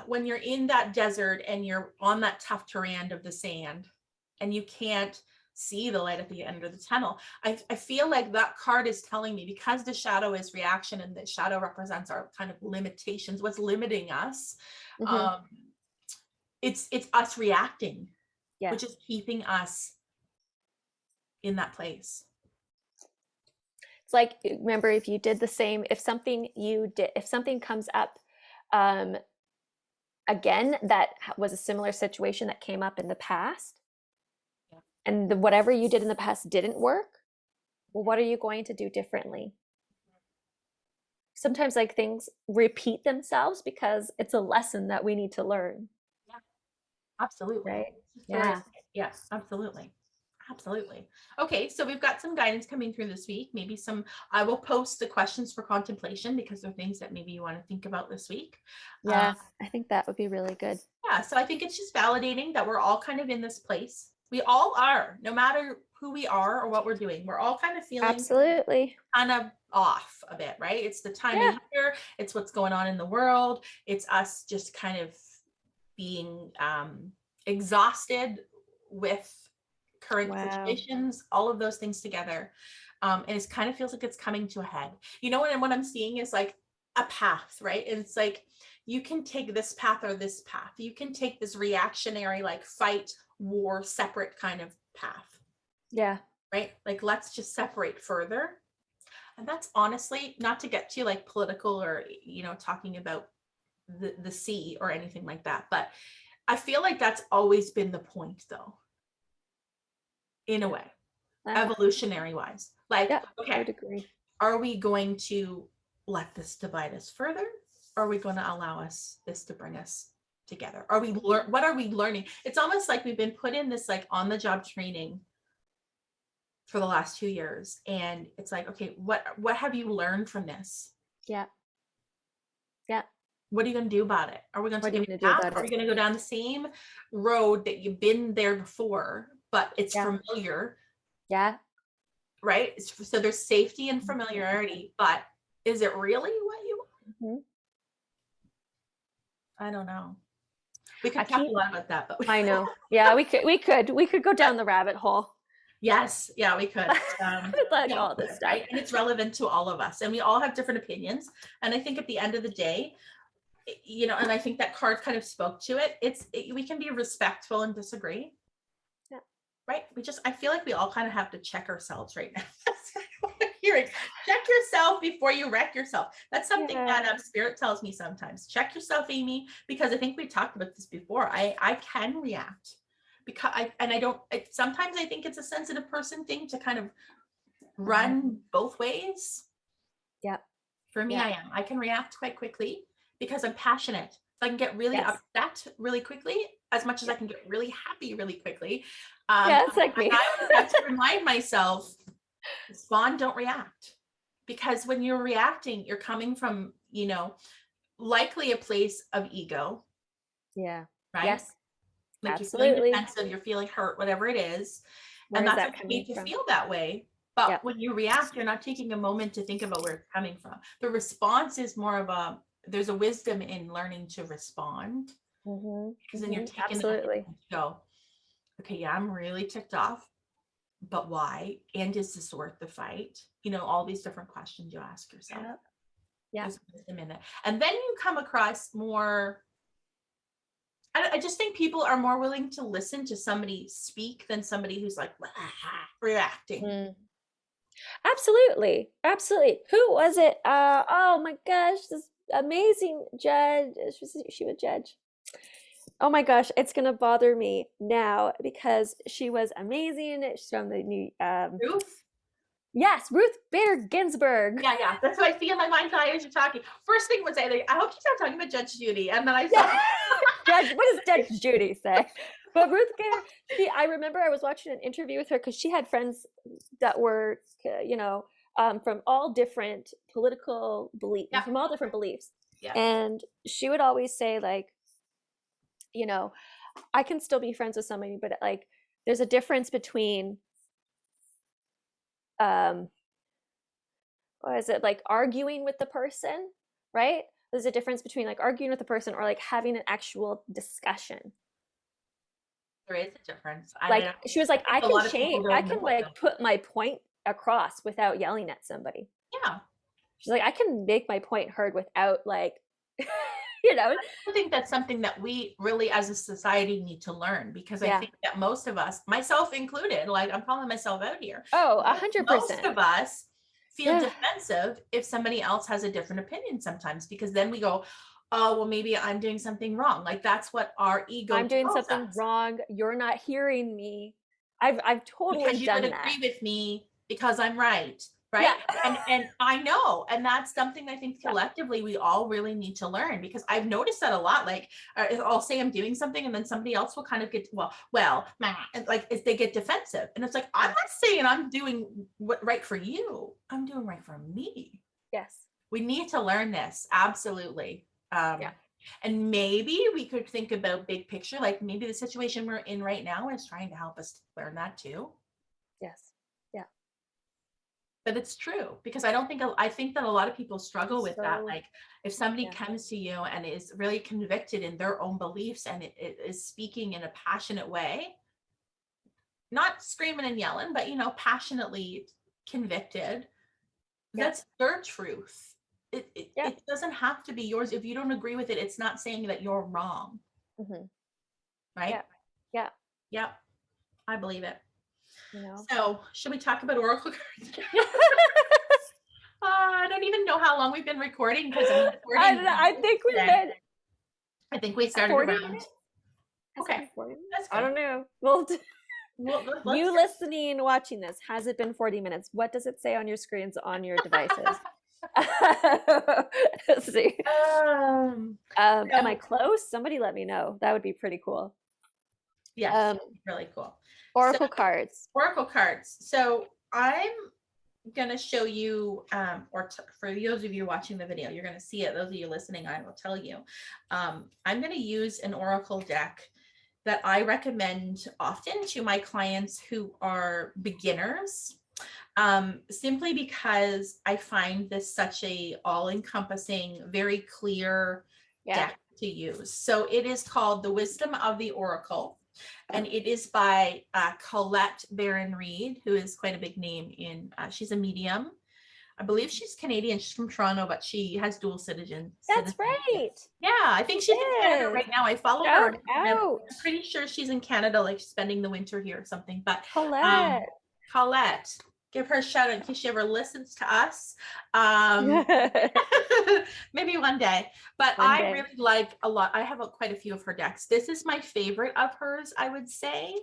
When you're in that desert and you're on that tough terrain of the sand and you can't see the light at the end of the tunnel. I feel like that card is telling me, because the shadow is reaction and the shadow represents our kind of limitations, what's limiting us. It's us reacting, which is keeping us in that place. It's like, remember, if you did the same, if something comes up again that was a similar situation that came up in the past, and whatever you did in the past didn't work, well, what are you going to do differently? Sometimes like things repeat themselves because it's a lesson that we need to learn. Absolutely. Right. Yes, absolutely. Okay, so we've got some guidance coming through this week. Maybe I will post the questions for contemplation because they're things that maybe you want to think about this week. I think that would be really good. So I think it's just validating that we're all kind of in this place. We all are, no matter who we are or what we're doing. We're all kind of feeling absolutely kind of off a bit, right? It's the time of year. It's what's going on in the world. It's us just kind of being exhausted with current situations, all of those things together. And it kind of feels like it's coming to a head. And what I'm seeing is like a path, right? And it's like, you can take this path or this path. You can take this reactionary, like fight, war, separate kind of path. Right? Like, let's just separate further. And that's honestly, not to get too like political or, talking about the sea or anything like that. But I feel like that's always been the point, though, in a way, evolutionary wise. Like, I okay, would agree. are we going to let this divide us further? Or are we going to allow this to bring us together? What are we learning? It's almost like we've been put in this like on the job training for the last 2 years. And it's like, okay, what have you learned from this? Yeah. Yeah. What are you going to do about it? Are we going to take a path? Are we going to go down the same road that you've been there before, but it's familiar? Yeah. Right? So there's safety and familiarity, but is it really what you want? I don't know. We could talk a lot about that, but I know. Yeah, we could go down the rabbit hole. Yes, yeah, we could. All this stuff. Right? And it's relevant to all of us, and we all have different opinions. And I think at the end of the day, you know, and I think that card kind of spoke to it. We can be respectful and disagree. Yeah. Right? I feel like we all kind of have to check ourselves right now. That's what I'm hearing. Check yourself before you wreck yourself. That's something that Spirit tells me sometimes. Check yourself, Amy, because I think we talked about this before. I can react because sometimes I think it's a sensitive person thing to kind of run both ways. Yeah. For me, I can react quite quickly because I'm passionate. So I can get really upset really quickly as much as I can get really happy really quickly. It's like me. I always have to remind myself, respond, don't react. Because when you're reacting, you're coming from, you know, likely a place of ego. Yeah. Right? Yes. Like absolutely. You're feeling defensive, you're feeling hurt, whatever it is. And that's okay to feel that way. But when you react, you're not taking a moment to think about where it's coming from. The response is more of there's a wisdom in learning to respond. Because then you're taking it to go, okay, yeah, I'm really ticked off, but why? And is this worth the fight? You know, all these different questions you ask yourself. Yeah. There's wisdom in it. And then you come across more, I just think people are more willing to listen to somebody speak than somebody who's like reacting. Absolutely. Who was it? Oh my gosh, this amazing judge. She was judge. Oh my gosh, it's gonna bother me now because she was amazing. She's from the new Ruth? Yes, Ruth Bader Ginsburg. Yeah. That's what I see in my mind's eye as you're talking. First thing was I hope she's not talking about Judge Judy. And then I saw what does Judge Judy say? But Ruth Bader, I remember I was watching an interview with her because she had friends that were, you know, from all different political beliefs, from all different beliefs. Yeah. And she would always say, like, you know, I can still be friends with somebody, but like, there's a difference between, what is it, like arguing with the person, right? There's a difference between like arguing with the person or like having an actual discussion. There is a difference. She was like, I can like put my point across without yelling at somebody. Yeah. She's like, I can make my point heard without like, you know. I think that's something that we really as a society need to learn, because I think that most of us, myself included, like I'm calling myself out here. Oh, 100%. Most of us feel defensive if somebody else has a different opinion sometimes, because then we go, oh, well, maybe I'm doing something wrong. Like that's what our ego I'm doing something wrong. You're not hearing me. I've totally because you done would that. Agree with me because I'm right. Right. Yeah. And I know. And that's something I think collectively we all really need to learn, because I've noticed that a lot. Like I'll say I'm doing something and then somebody else will kind of get, and like if they get defensive, and it's like, I'm not saying I'm doing what right for you. I'm doing right for me. Yes. We need to learn this. Absolutely. And maybe we could think about big picture, like maybe the situation we're in right now is trying to help us learn that too. Yes. But it's true, because I think that a lot of people struggle with that. Like if somebody comes to you and is really convicted in their own beliefs and it is speaking in a passionate way, not screaming and yelling, but, you know, passionately convicted, that's their truth. It doesn't have to be yours. If you don't agree with it, it's not saying that you're wrong. Right? Yeah. I believe it. You know. So should we talk about Oracle cards? I don't even know how long we've been recording, because I think we've been I think we started 40 around. minutes? Has it Okay, been 40 minutes? that's I good. don't know. Well, Let's you listening, watching this, has it been 40 minutes? What does it say on your screens on your devices? Let's see. Am I close? Somebody let me know. That would be pretty cool. Yes, really cool. Oracle cards. Oracle cards. So I'm going to show you, for those of you watching the video, you're going to see it. Those of you listening, I will tell you. I'm going to use an Oracle deck that I recommend often to my clients who are beginners, simply because I find this such a all-encompassing, very clear deck to use. So it is called The Wisdom of the Oracle, and it is by Colette Baron-Reid, who is quite a big name in, she's a medium. I believe she's Canadian. She's from Toronto, but she has dual citizenship. That's right. Yeah, I think she's in Canada right now. I follow her. I'm pretty sure she's in Canada, like spending the winter here or something. But Colette, give her a shout out in case she ever listens to us. Maybe one day. But I really like a lot. I have quite a few of her decks. This is my favorite of hers, I would say.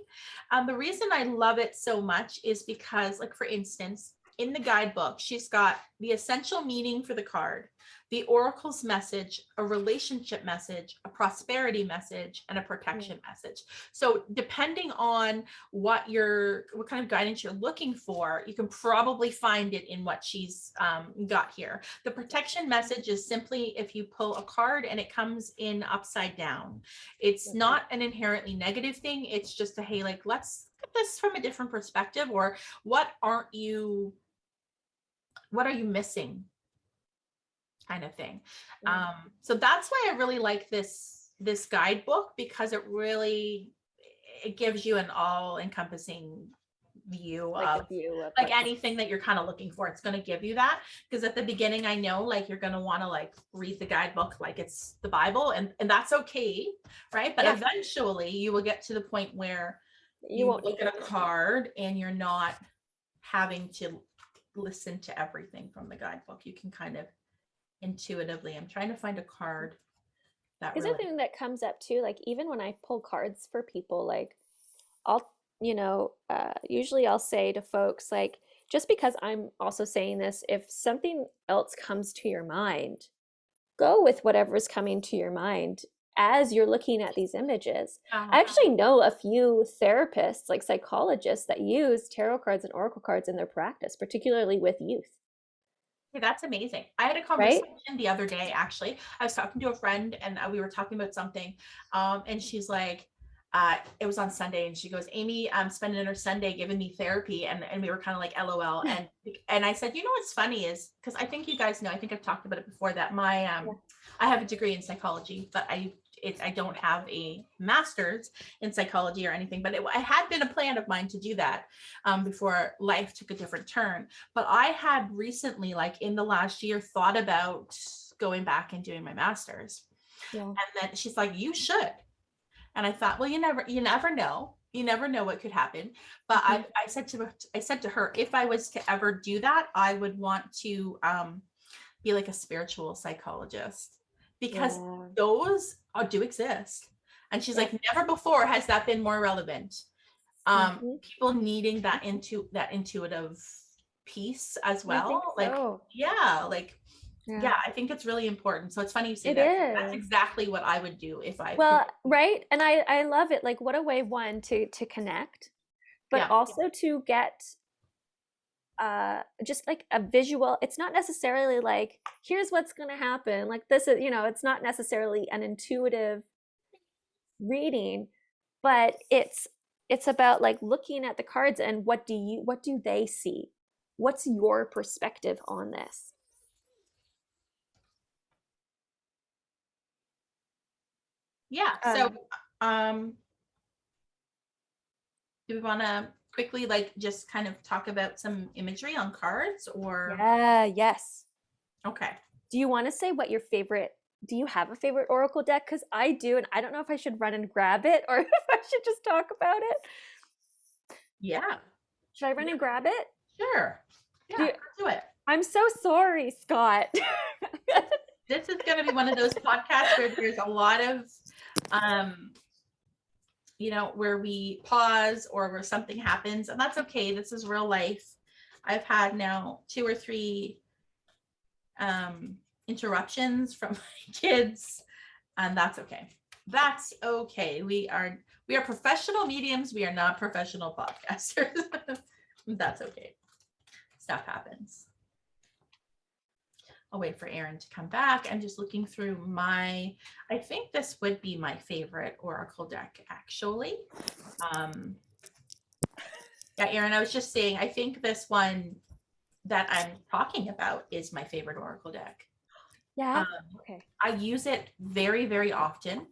The reason I love it so much is because, like, for instance, in the guidebook, she's got the essential meaning for the card, the oracle's message, a relationship message, a prosperity message, and a protection message. So depending on what kind of guidance you're looking for, you can probably find it in what she's got here. The protection message is simply if you pull a card and it comes in upside down. It's not an inherently negative thing. It's just a, hey, like, let's look at this from a different perspective, or what are you missing, kind of thing. So that's why I really like this guidebook, because it gives you an all-encompassing view of like anything that you're kind of looking for. It's going to give you that, because at the beginning, I know, like, you're going to want to like read the guidebook like it's the Bible, and that's okay, right? But eventually you will get to the point where you won't look at a card and you're not having to listen to everything from the guidebook. You can kind of intuitively, I'm trying to find a card that is really... the thing that comes up too, like, even when I pull cards for people, like, I'll usually I'll say to folks, like, just because I'm also saying this, if something else comes to your mind, go with whatever's coming to your mind as you're looking at these images. I actually know a few therapists, like psychologists, that use tarot cards and oracle cards in their practice, particularly with youth. Hey, that's amazing. I had a conversation the other day, actually. I was talking to a friend and we were talking about something, and she's like, it was on Sunday, and she goes, Amy, I'm spending her Sunday giving me therapy, and we were kind of like LOL, and I said, you know what's funny is, because I think you guys know, I think I've talked about it before, that my I have a degree in psychology, but I don't have a master's in psychology or anything, but it had been a plan of mine to do that before life took a different turn. But I had recently, like in the last year, thought about going back and doing my master's. And then she's like, you should. And I thought, well, you never know. You never know what could happen. But I said to her, if I was to ever do that, I would want to be like a spiritual psychologist, because those do exist. And she's like, never before has that been more relevant. People needing that intuitive piece as well. Like, I think it's really important. So it's funny you say that. That's exactly what I would do if I right. And I love it. Like, what a way, one, to connect, but also to get just like a visual. It's not necessarily like, here's what's going to happen. Like, this is, it's not necessarily an intuitive reading, but it's about like looking at the cards and what do they see? What's your perspective on this? So do we want to quickly like just kind of talk about some imagery on cards, or? Yes. Okay. Do you want to say what your favorite, do you have a favorite oracle deck? Because I do, and I don't know if I should run and grab it or if I should just talk about it. Yeah. Should I run and grab it? Sure. Yeah, do it. I'm so sorry, Scott. This is going to be one of those podcasts where there's a lot of where we pause or where something happens, and that's okay. This is real life. I've had now 2 or 3 interruptions from my kids, and that's okay. That's okay. We are professional mediums. We are not professional podcasters. That's okay. Stuff happens. I'll wait for Erin to come back. I'm just looking through I think this would be my favorite Oracle deck, actually. Yeah, Erin, I was just saying, I think this one that I'm talking about is my favorite Oracle deck. Yeah. Okay. I use it very, very often.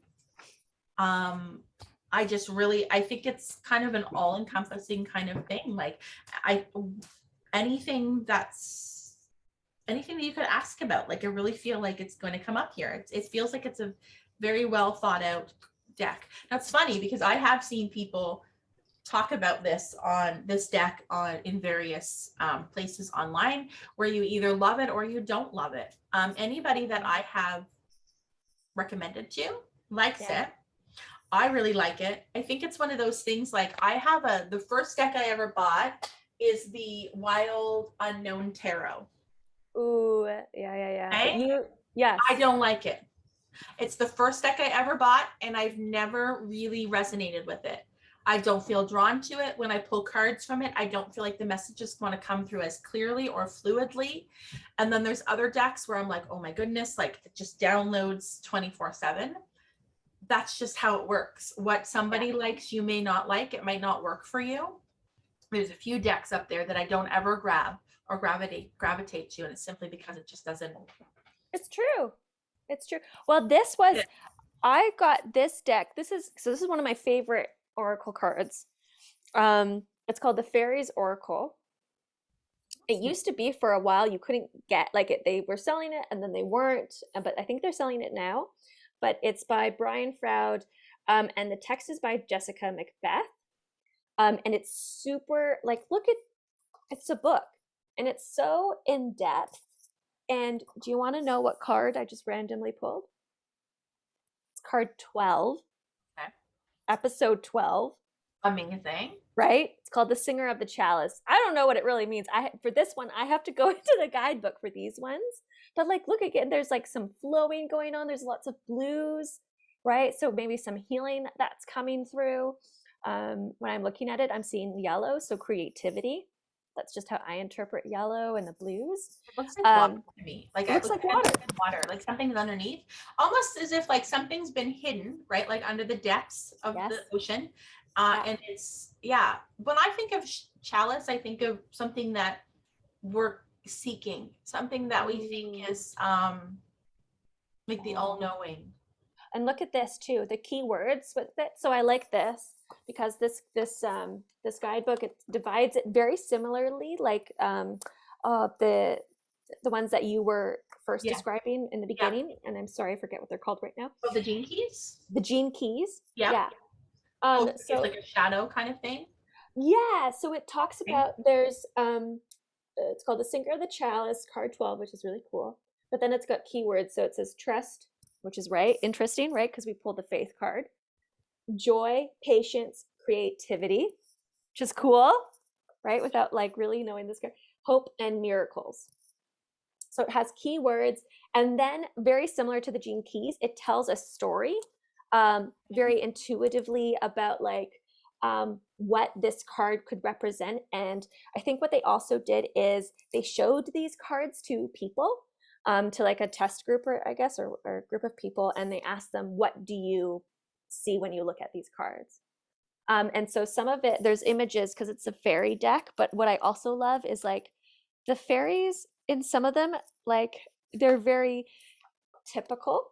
I think it's kind of an all-encompassing kind of thing. Like anything that you could ask about, like I really feel like it's going to come up here. It feels like it's a very well thought out deck. That's funny because I have seen people talk about this deck in various places online, where you either love it or you don't love it. Anybody that I have recommended to likes it. I really like it. I think it's one of those things, like I have the first deck I ever bought is the Wild Unknown Tarot. Ooh, yeah. Okay? Yes. I don't like it. It's the first deck I ever bought, and I've never really resonated with it. I don't feel drawn to it. When I pull cards from it, I don't feel like the messages want to come through as clearly or fluidly. And then there's other decks where I'm like, oh my goodness, like it just downloads 24/7. That's just how it works. What somebody likes, you may not like. It might not work for you. There's a few decks up there that I don't ever grab or gravitate to, and it's simply because it just doesn't. It's true. Well, I got this deck. This is one of my favorite Oracle cards. It's called the Fairies Oracle. It used to be for a while you couldn't get it. They were selling it and then they weren't, but I think they're selling it now. But it's by Brian Froud, and the text is by Jessica Macbeth. And it's super it's a book, and it's so in depth. And do you want to know what card I just randomly pulled? It's card 12. Okay. Episode 12. Amazing. Right? It's called The Singer of the Chalice. I don't know what it really means. For this one, I have to go into the guidebook for these ones. But look again, there's some flowing going on. There's lots of blues, right? So maybe some healing that's coming through. When I'm looking at it, I'm seeing yellow, so creativity. That's just how I interpret yellow and the blues. It looks like water to me. It looks like water. Like something's underneath, almost as if something's been hidden, right? Like under the depths of the ocean. And it's, when I think of chalice, I think of something that we're seeking, something that we think is the all-knowing. And look at this too, the keywords with it. So I like this because this guidebook, it divides it very similarly, like the ones that you were first describing in the beginning. And I'm sorry, I forget what they're called right now. Oh, the gene keys. The gene keys. Yeah. So it's like a shadow kind of thing. Yeah. So it talks about there's it's called The Singer of the Chalice, card 12, which is really cool. But then it's got keywords. So it says trust, which is interesting, right? Because we pulled the faith card. Joy, patience, creativity, which is cool, right? Without really knowing this card. Hope and miracles. So it has keywords, and then very similar to the gene keys, it tells a story very intuitively about what this card could represent. And I think what they also did is they showed these cards to people, to a test group, or I guess, or a group of people, and they asked them, what do you see when you look at these cards? And so some of it, there's images because it's a fairy deck, but what I also love is the fairies in some of them, they're very typical.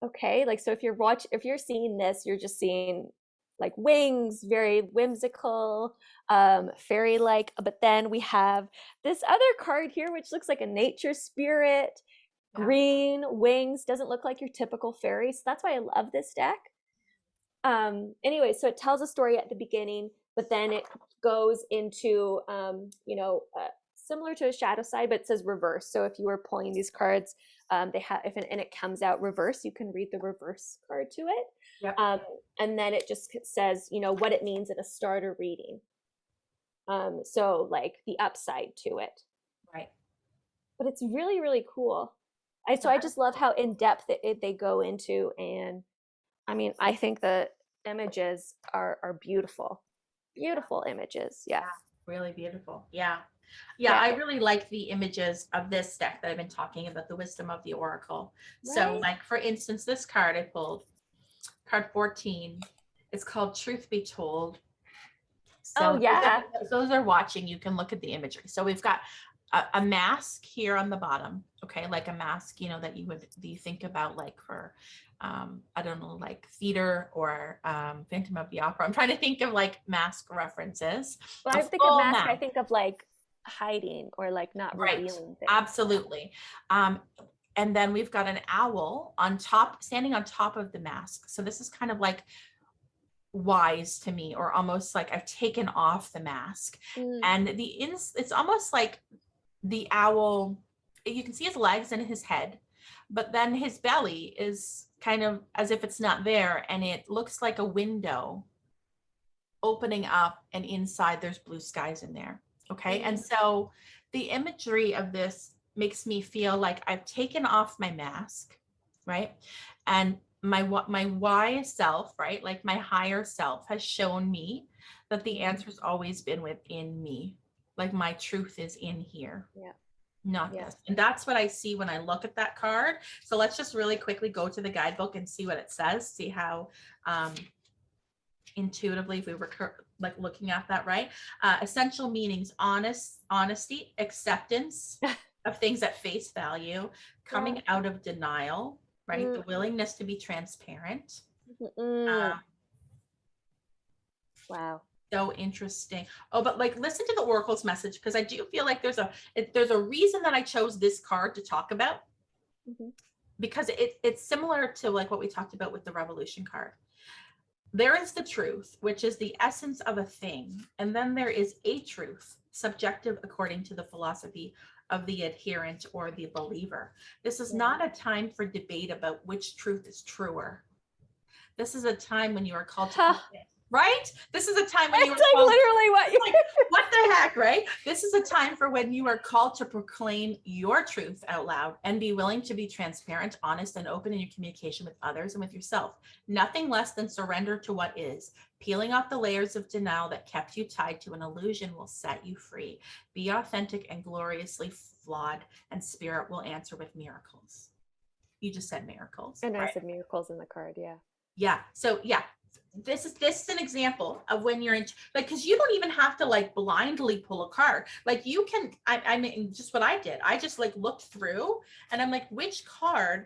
Okay, so if you're seeing this, you're just seeing wings, very whimsical, fairy-like. But then we have this other card here, which looks like a nature spirit, green wings, doesn't look like your typical fairy. So that's why I love this deck. Anyway, so it tells a story at the beginning, but then it goes into similar to a shadow side, but it says reverse. So if you were pulling these cards, they have and it comes out reverse, you can read the reverse card to it. Yep. And then it just says, you know, what it means in a starter reading. So like the upside to it. Right. But it's really, really cool. I just love how in depth they go into, and I mean, I think the images are beautiful. Beautiful images. Yeah. Really beautiful. Yeah. I really like the images of this deck that I've been talking about, the wisdom of the Oracle. Right. So like, for instance, this card I pulled, card 14, it's called Truth Be Told. So those are watching, you can look at the imagery. So we've got a mask here on the bottom. Okay. Like a mask, you know, that you think about like for, I don't know, like theater or Phantom of the Opera. I'm trying to think of like mask references. Well, I think of mask, I think of like hiding or like not revealing things. Absolutely. And then we've got an owl on top, standing on top of the mask. So this is kind of like wise to me, or almost like I've taken off the mask. And it's almost like the owl, you can see his legs and his head, but then his belly is kind of as if it's not there, and it looks like a window opening up, and inside there's blue skies in there. Okay. And so the imagery of this makes me feel like I've taken off my mask, right? And my wise self, right? Like my higher self has shown me that the answer's always been within me. Like my truth is in here. Yeah. Not this. And that's what I see when I look at that card. So let's just really quickly go to the guidebook and see what it says, see how intuitively, if we were like looking at that, right? Essential meanings: honesty, acceptance of things at face value, coming out of denial, right? The willingness to be transparent. Wow. So interesting. Oh, but like, listen to the Oracle's message, because I do feel like there's a reason that I chose this card to talk about, because it's similar to like what we talked about with the Revolution card. There is the truth, which is the essence of a thing, and then there is a truth, subjective according to the philosophy of the adherent or the believer. This is not a time for debate about which truth is truer. This is a time when you are called to right? This is a time when you are called, literally what you like, what the heck, right? This is a time for when you are called to proclaim your truth out loud and be willing to be transparent, honest, and open in your communication with others and with yourself. Nothing less than surrender to what is. Peeling off the layers of denial that kept you tied to an illusion will set you free. Be authentic and gloriously flawed, and spirit will answer with miracles. You just said miracles. And I said miracles in the card, Yeah. So this is an example of when you're in, like, because you don't even have to like blindly pull a card. Like you can, I mean, just what I did. I just like looked through, and I'm like, which card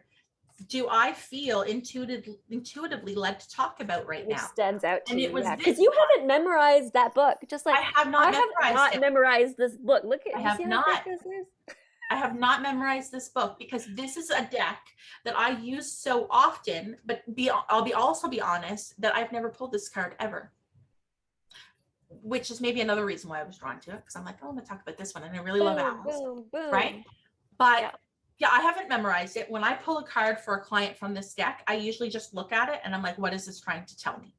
do I feel intuitively led to talk about right now? Stands out to and you, it was because you haven't memorized that book. Just like I have not memorized this book. Look at I have not. I have not memorized this book, because this is a deck that I use so often, but I'll also be honest that I've never pulled this card ever, which is maybe another reason why I was drawn to it, because I'm like, oh, I'm gonna talk about this one, and I really love owls, right? But I haven't memorized it. When I pull a card for a client from this deck, I usually just look at it and I'm like, what is this trying to tell me?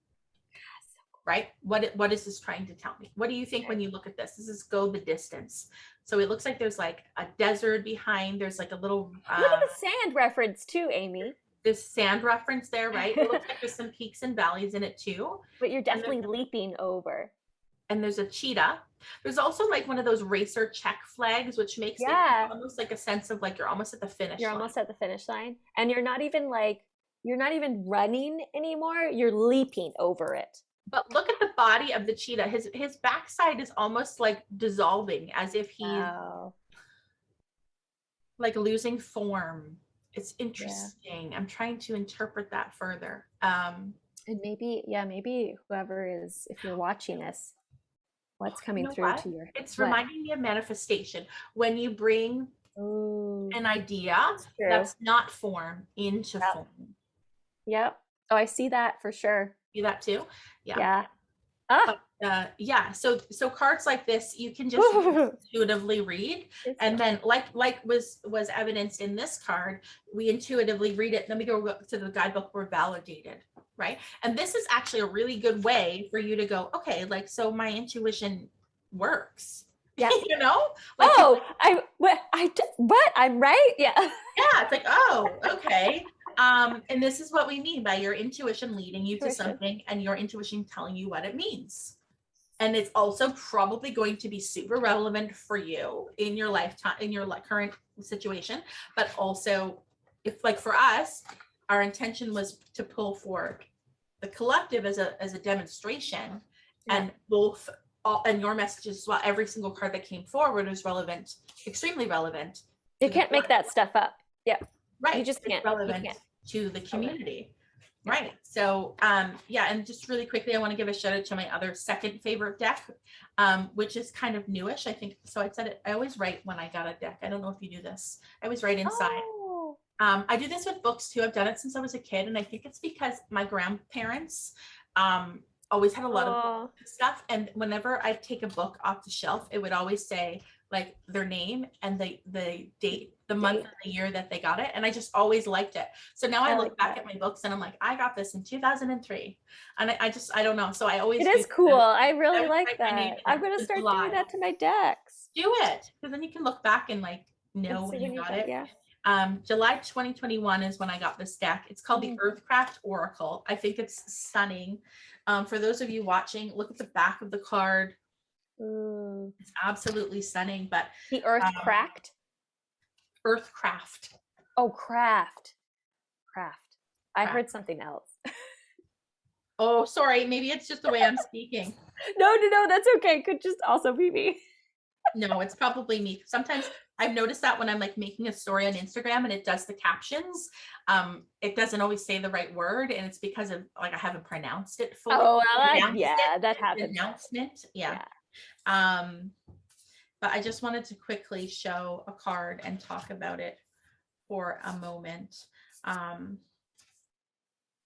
Right? What is this trying to tell me? What do you think when you look at this? This is go the distance. So it looks like there's like a desert behind. There's like a little look at the sand reference too, Amy. There's sand reference there, right? It looks like there's some peaks and valleys in it too. But you're definitely leaping over. And there's a cheetah. There's also like one of those racer check flags, which makes it almost like a sense of like you're almost at the finish line. You're almost at the finish line. And you're not even running anymore. You're leaping over it. But look at the body of the cheetah. His backside is almost like dissolving, as if he's like losing form. It's interesting. I'm trying to interpret that further. And maybe whoever is, if you're watching this, what's coming through to your... It's reminding me of manifestation. When you bring an idea that's not form into form. Yep. Oh, I see that for sure. See that too? Yeah. Yeah, so cards like this you can just intuitively read, and then like was evidenced in this card, we intuitively read it, then we go to the guidebook, we're validated, right? And this is actually a really good way for you to go, okay, like, so my intuition works. Yeah. You know, like, I'm right. Yeah. Yeah, it's like, oh, okay. And this is what we mean by your intuition leading you to something, and your intuition telling you what it means. And it's also probably going to be super relevant for you in your lifetime, in your current situation. But also, if, like, for us, our intention was to pull for the collective as a demonstration, and both and your messages as well. Every single card that came forward was relevant, extremely relevant. You can't make that stuff up. Yeah. Right. You just can't. It's relevant to the community. Right. So, yeah. And just really quickly, I want to give a shout out to my other second favorite deck, which is kind of newish, I think. So I said it, I always write when I got a deck. I don't know if you do this. I always write inside. Oh. I do this with books too. I've done it since I was a kid. And I think it's because my grandparents, always had a lot of stuff. And whenever I take a book off the shelf, it would always say like their name and the date, the month and the year that they got it. And I just always liked it. So now I look back at my books and I'm like, I got this in 2003. And I don't know. So I always, it is cool. I really like that. I'm going to start doing that to my decks. Do it. Because then you can look back and like know when you got it. Yeah. July 2021 is when I got this deck. It's called the Earthcraft Oracle. I think it's stunning. For those of you watching, look at the back of the card. It's absolutely stunning. But the Earthcraft? Earthcraft. Oh, craft. I heard something else. Oh, sorry. Maybe it's just the way I'm speaking. No, that's okay. Could just also be me. No, it's probably me. Sometimes I've noticed that when I'm like making a story on Instagram and it does the captions, it doesn't always say the right word, and it's because of like I haven't pronounced it fully. Oh, well, that happens. Announcement, yeah. But I just wanted to quickly show a card and talk about it for a moment.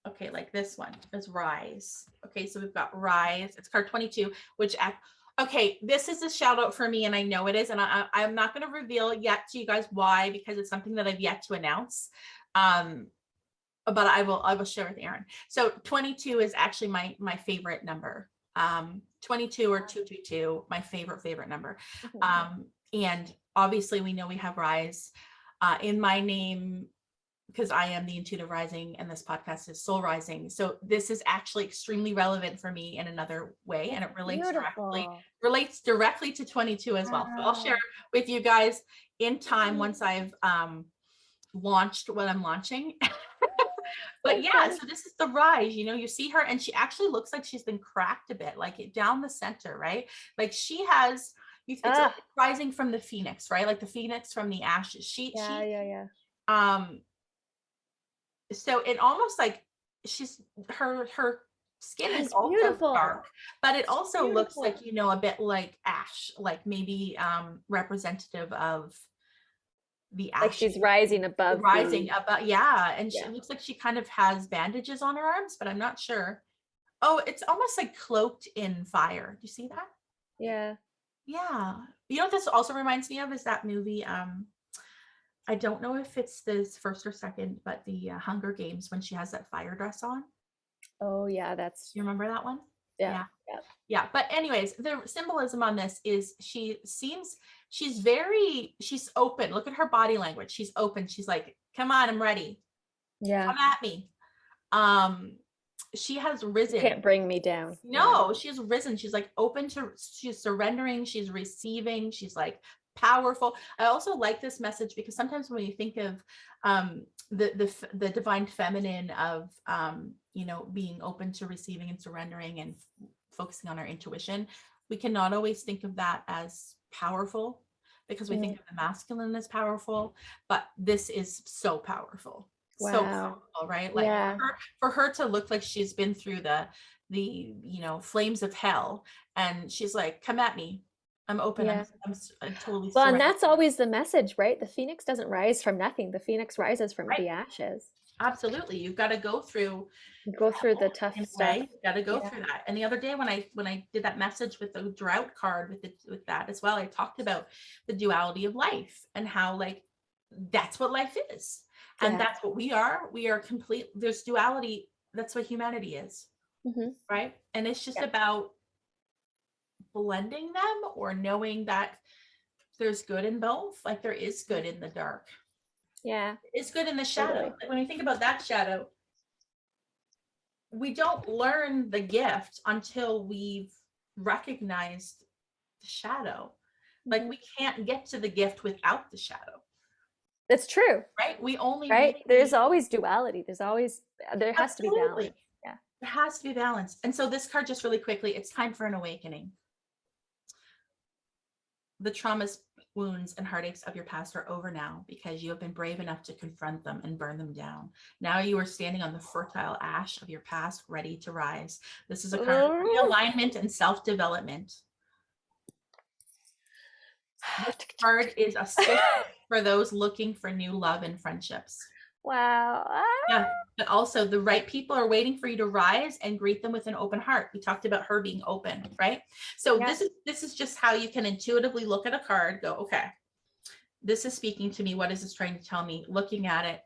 Okay, like this one is Rise. Okay, so we've got Rise. It's card 22, which okay, this is a shout out for me, and I know it is, and I'm not going to reveal yet to you guys why, because it's something that I've yet to announce. But I will share with Erin. So 22 is actually my favorite number. 22 or 222, my favorite number. And obviously we know we have Rise in my name, because I am the Intuitive Rising and this podcast is Soul Rising. So this is actually extremely relevant for me in another way, and it relates directly to 22 as well. So I'll share with you guys in time once I've launched what I'm launching. But yeah, so this is the Rise. You know, you see her and she actually looks like she's been cracked a bit, like down the center, right? Like she has, it's like rising from the phoenix, right? Like the phoenix from the ashes. So it almost like she's her skin is also beautiful. Dark, but it also looks like, you know, a bit like ash, like maybe representative of the ash. Like she's rising above. Yeah. And she looks like she kind of has bandages on her arms, but I'm not sure. Oh, it's almost like cloaked in fire. Do you see that? Yeah. Yeah. You know what this also reminds me of is that movie. I don't know if it's this first or second, but the Hunger Games, when she has that fire dress on. Oh yeah, you remember that one? Yeah. But anyways, the symbolism on this is she's open. Look at her body language. She's open. She's like, come on, I'm ready. Yeah. Come at me. She has risen. You can't bring me down. No, she's risen. She's like she's surrendering. She's receiving. She's like powerful. I also like this message because sometimes when you think of the divine feminine of you know, being open to receiving and surrendering and focusing on our intuition, we cannot always think of that as powerful because we think of the masculine as powerful, but this is so powerful. Wow. So powerful, right? Like for her to look like she's been through the you know, flames of hell, and she's like, come at me, I'm open. I'm totally well, and that's always the message, right? The phoenix doesn't rise from nothing. The phoenix rises from the ashes. Absolutely. You've got to go through the tough in a stuff. way. You've got to go Yeah. through that. And the other day when I did that message with the Drought card with that as well, I talked about the duality of life and how like that's what life is. And Yeah. that's what we are. We are complete. There's duality. That's what humanity is. Mm-hmm. Right. And it's just about blending them or knowing that there's good in both. Like there is good in the dark. Yeah. It's good in the shadow. Totally. Like, when you think about that shadow, we don't learn the gift until we've recognized the shadow. Like we can't get to the gift without the shadow. That's true. Right? We only right. really There's always duality. There has to be balance. Yeah. There has to be balance. And so this card, just really quickly, it's time for an awakening. The traumas, wounds, and heartaches of your past are over now because you have been brave enough to confront them and burn them down. Now you are standing on the fertile ash of your past, ready to rise. This is a card of realignment and self-development. This card is a stick for those looking for new love and friendships. Wow. Yeah, but also the right people are waiting for you to rise and greet them with an open heart. We talked about her being open, right? So this is just how you can intuitively look at a card, go, okay, this is speaking to me. What is this trying to tell me? Looking at it.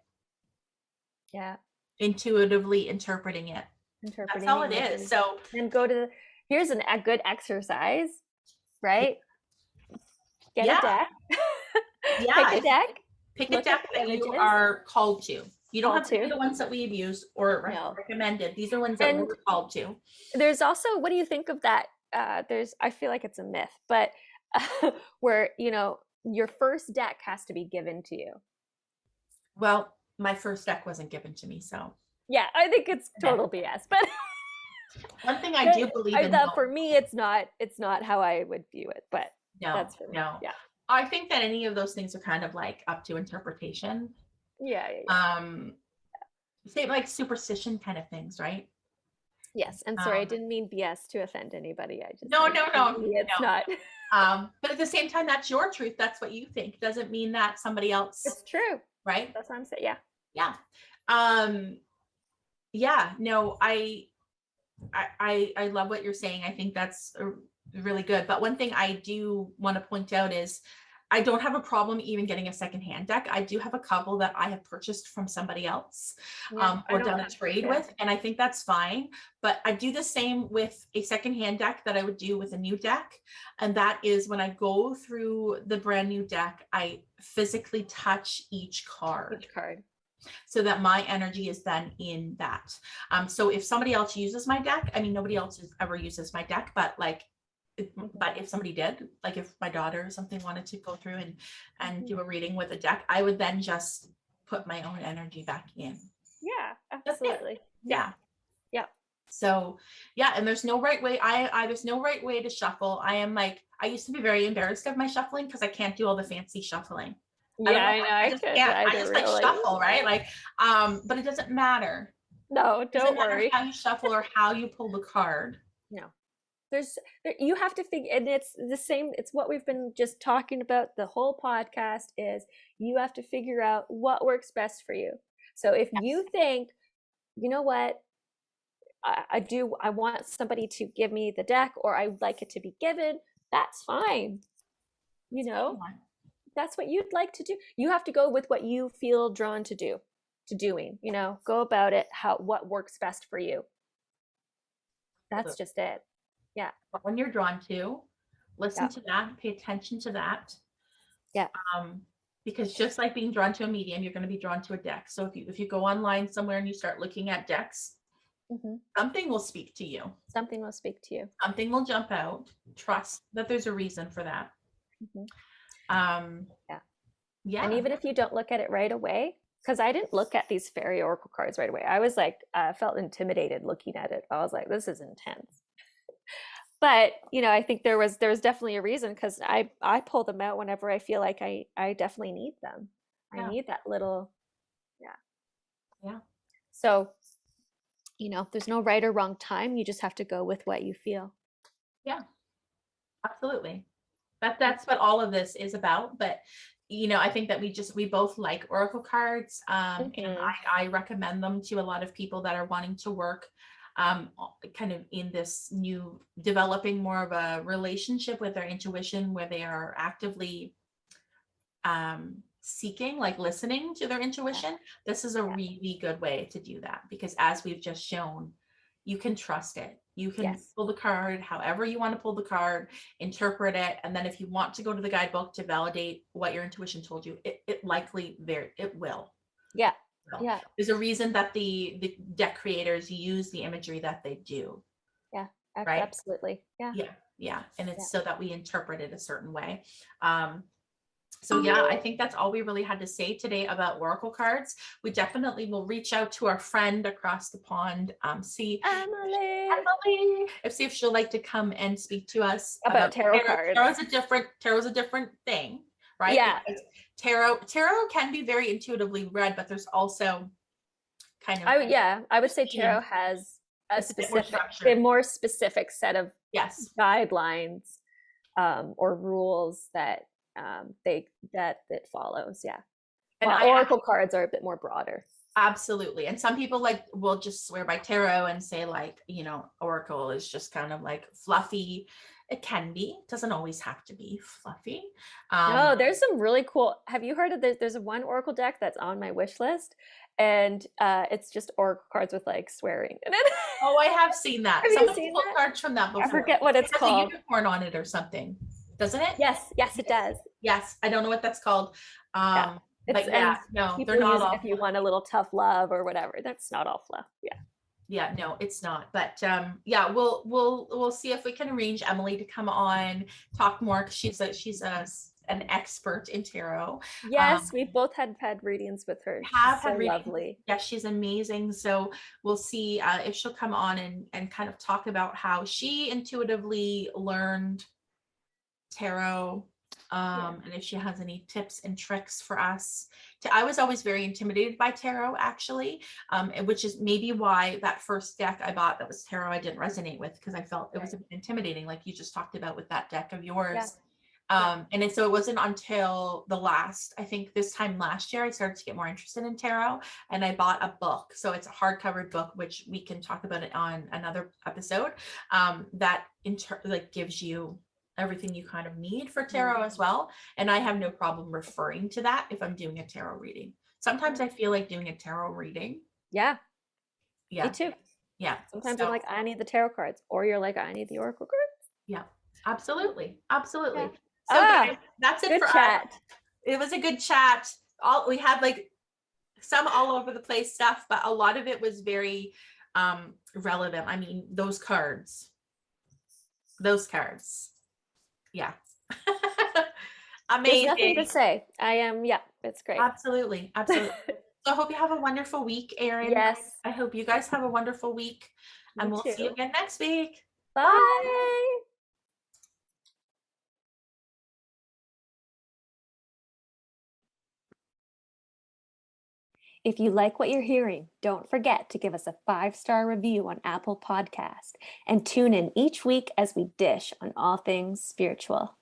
Yeah. Intuitively interpreting it. That's all it is. So then here's a good exercise, right? Get a deck. Pick a deck. Pick a deck that you are called to. You don't have to be the ones that we've used or recommended. These are ones that we're called to. There's also, what do you think of that? I feel like it's a myth, but where, your first deck has to be given to you. Well, my first deck wasn't given to me, so. Yeah, I think it's total BS, but. One thing I do believe in. For me, it's not how I would view it, but that's for me. No. Yeah. I think that any of those things are kind of like up to interpretation. Yeah. Say like superstition kind of things, right? Yes. And sorry, I didn't mean BS to offend anybody. I just no. It's not. But at the same time, that's your truth. That's what you think. Doesn't mean that somebody else. It's true. Right? That's what I'm saying. Yeah. Yeah. No, I love what you're saying. I think that's really good. But one thing I do want to point out is I don't have a problem even getting a secondhand deck. I do have a couple that I have purchased from somebody else or done a trade with, and I think that's fine. But I do the same with a secondhand deck that I would do with a new deck. And that is when I go through the brand new deck, I physically touch each card. So that my energy is then in that. So if somebody else uses my deck, I mean, nobody else ever uses my deck, but but if somebody did, like if my daughter or something wanted to go through and do a reading with a deck, I would then just put my own energy back in. Yeah, absolutely. Yeah. So and there's no right way. There's no right way to shuffle. I used to be very embarrassed of my shuffling because I can't do all the fancy shuffling. I just like shuffle, right? Like, but it doesn't matter. No, don't worry. How you shuffle or how you pull the card. No. You have to figure, and it's the same, it's what we've been just talking about the whole podcast, is you have to figure out what works best for you. So if you think, you know what, I want somebody to give me the deck, or I would like it to be given, that's fine. That's what you'd like to do. You have to go with what you feel drawn to doing, go about it, what works best for you. That's just it. Yeah. But when you're drawn to, listen to that, pay attention to that. Yeah. Because just like being drawn to a medium, you're going to be drawn to a deck. So if you go online somewhere and you start looking at decks, something will speak to you. Something will speak to you. Something will jump out. Trust that there's a reason for that. Yeah. And even if you don't look at it right away, because I didn't look at these Fairy Oracle cards right away. I was like, felt intimidated looking at it. I was like, this is intense. But, I think there was definitely a reason, because I pull them out whenever I feel like I definitely need them. I need that little, Yeah. So, there's no right or wrong time. You just have to go with what you feel. Yeah, absolutely. That's what all of this is about. But, I think that we both like Oracle cards, and Mhm. I recommend them to a lot of people that are wanting to work kind of in this new, developing more of a relationship with their intuition, where they are actively seeking, like listening to their intuition. This is a really good way to do that, because as we've just shown, you can trust it. You can Yes. pull the card however you want to pull the card, interpret it, and then if you want to go to the guidebook to validate what your intuition told you, it likely it will. Yeah. Will. Yeah. There's a reason that the deck creators use the imagery that they do. Yeah. Right? Absolutely. Yeah. Yeah. And it's Yeah. so that we interpret it a certain way. So yeah, I think that's all we really had to say today about Oracle cards. We definitely will reach out to our friend across the pond, see if she'll like to come and speak to us about tarot cards. Tarot's a different thing, right? Yeah. Because tarot can be very intuitively read, but there's also kind of I would say tarot has a more specific set of guidelines or rules that it follows. Yeah. And Oracle cards are a bit more broader. Absolutely. And some people will just swear by tarot and say Oracle is just kind of like fluffy. It can be, doesn't always have to be fluffy. No, there's some really cool. Have you heard of there's one Oracle deck that's on my wish list, and it's just Oracle cards with like swearing in it. Oh, I have seen that. Have you seen that? Cards from that before. I forget what it's called. It has a unicorn on it or something, doesn't it? Yes, it does. Yes, I don't know what that's called. But no, they're not all. If you want a little tough love or whatever, that's not all fluff. Yeah, no, it's not. But we'll see if we can arrange Emily to come on, talk more, because she's an expert in tarot. Yes, we both had readings with her. Lovely. Yeah, she's amazing. So we'll see if she'll come on and kind of talk about how she intuitively learned tarot. And if she has any tips and tricks for us. I was always very intimidated by tarot, actually, which is maybe why that first deck I bought that was tarot I didn't resonate with, because I felt it was a bit intimidating, like you just talked about with that deck of yours. And so it wasn't until I think this time last year, I started to get more interested in tarot, and I bought a book. So it's a hardcover book, which we can talk about it on another episode, that gives you everything you kind of need for tarot as well. And I have no problem referring to that if I'm doing a tarot reading. Sometimes I feel like doing a tarot reading. Yeah. Me too. Yeah. Sometimes I'm like, I need the tarot cards, or you're like, I need the Oracle cards. Yeah, absolutely. Absolutely. Yeah. So guys, that's it for chat. us. It was a good chat. We had some all over the place stuff, but a lot of it was very relevant. I mean, those cards. Yeah. Amazing. There's nothing to say. It's great. Absolutely. So I hope you have a wonderful week, Erin. Yes. I hope you guys have a wonderful week. And we'll see you again next week. Bye. If you like what you're hearing, don't forget to give us a 5-star review on Apple Podcast, and tune in each week as we dish on all things spiritual.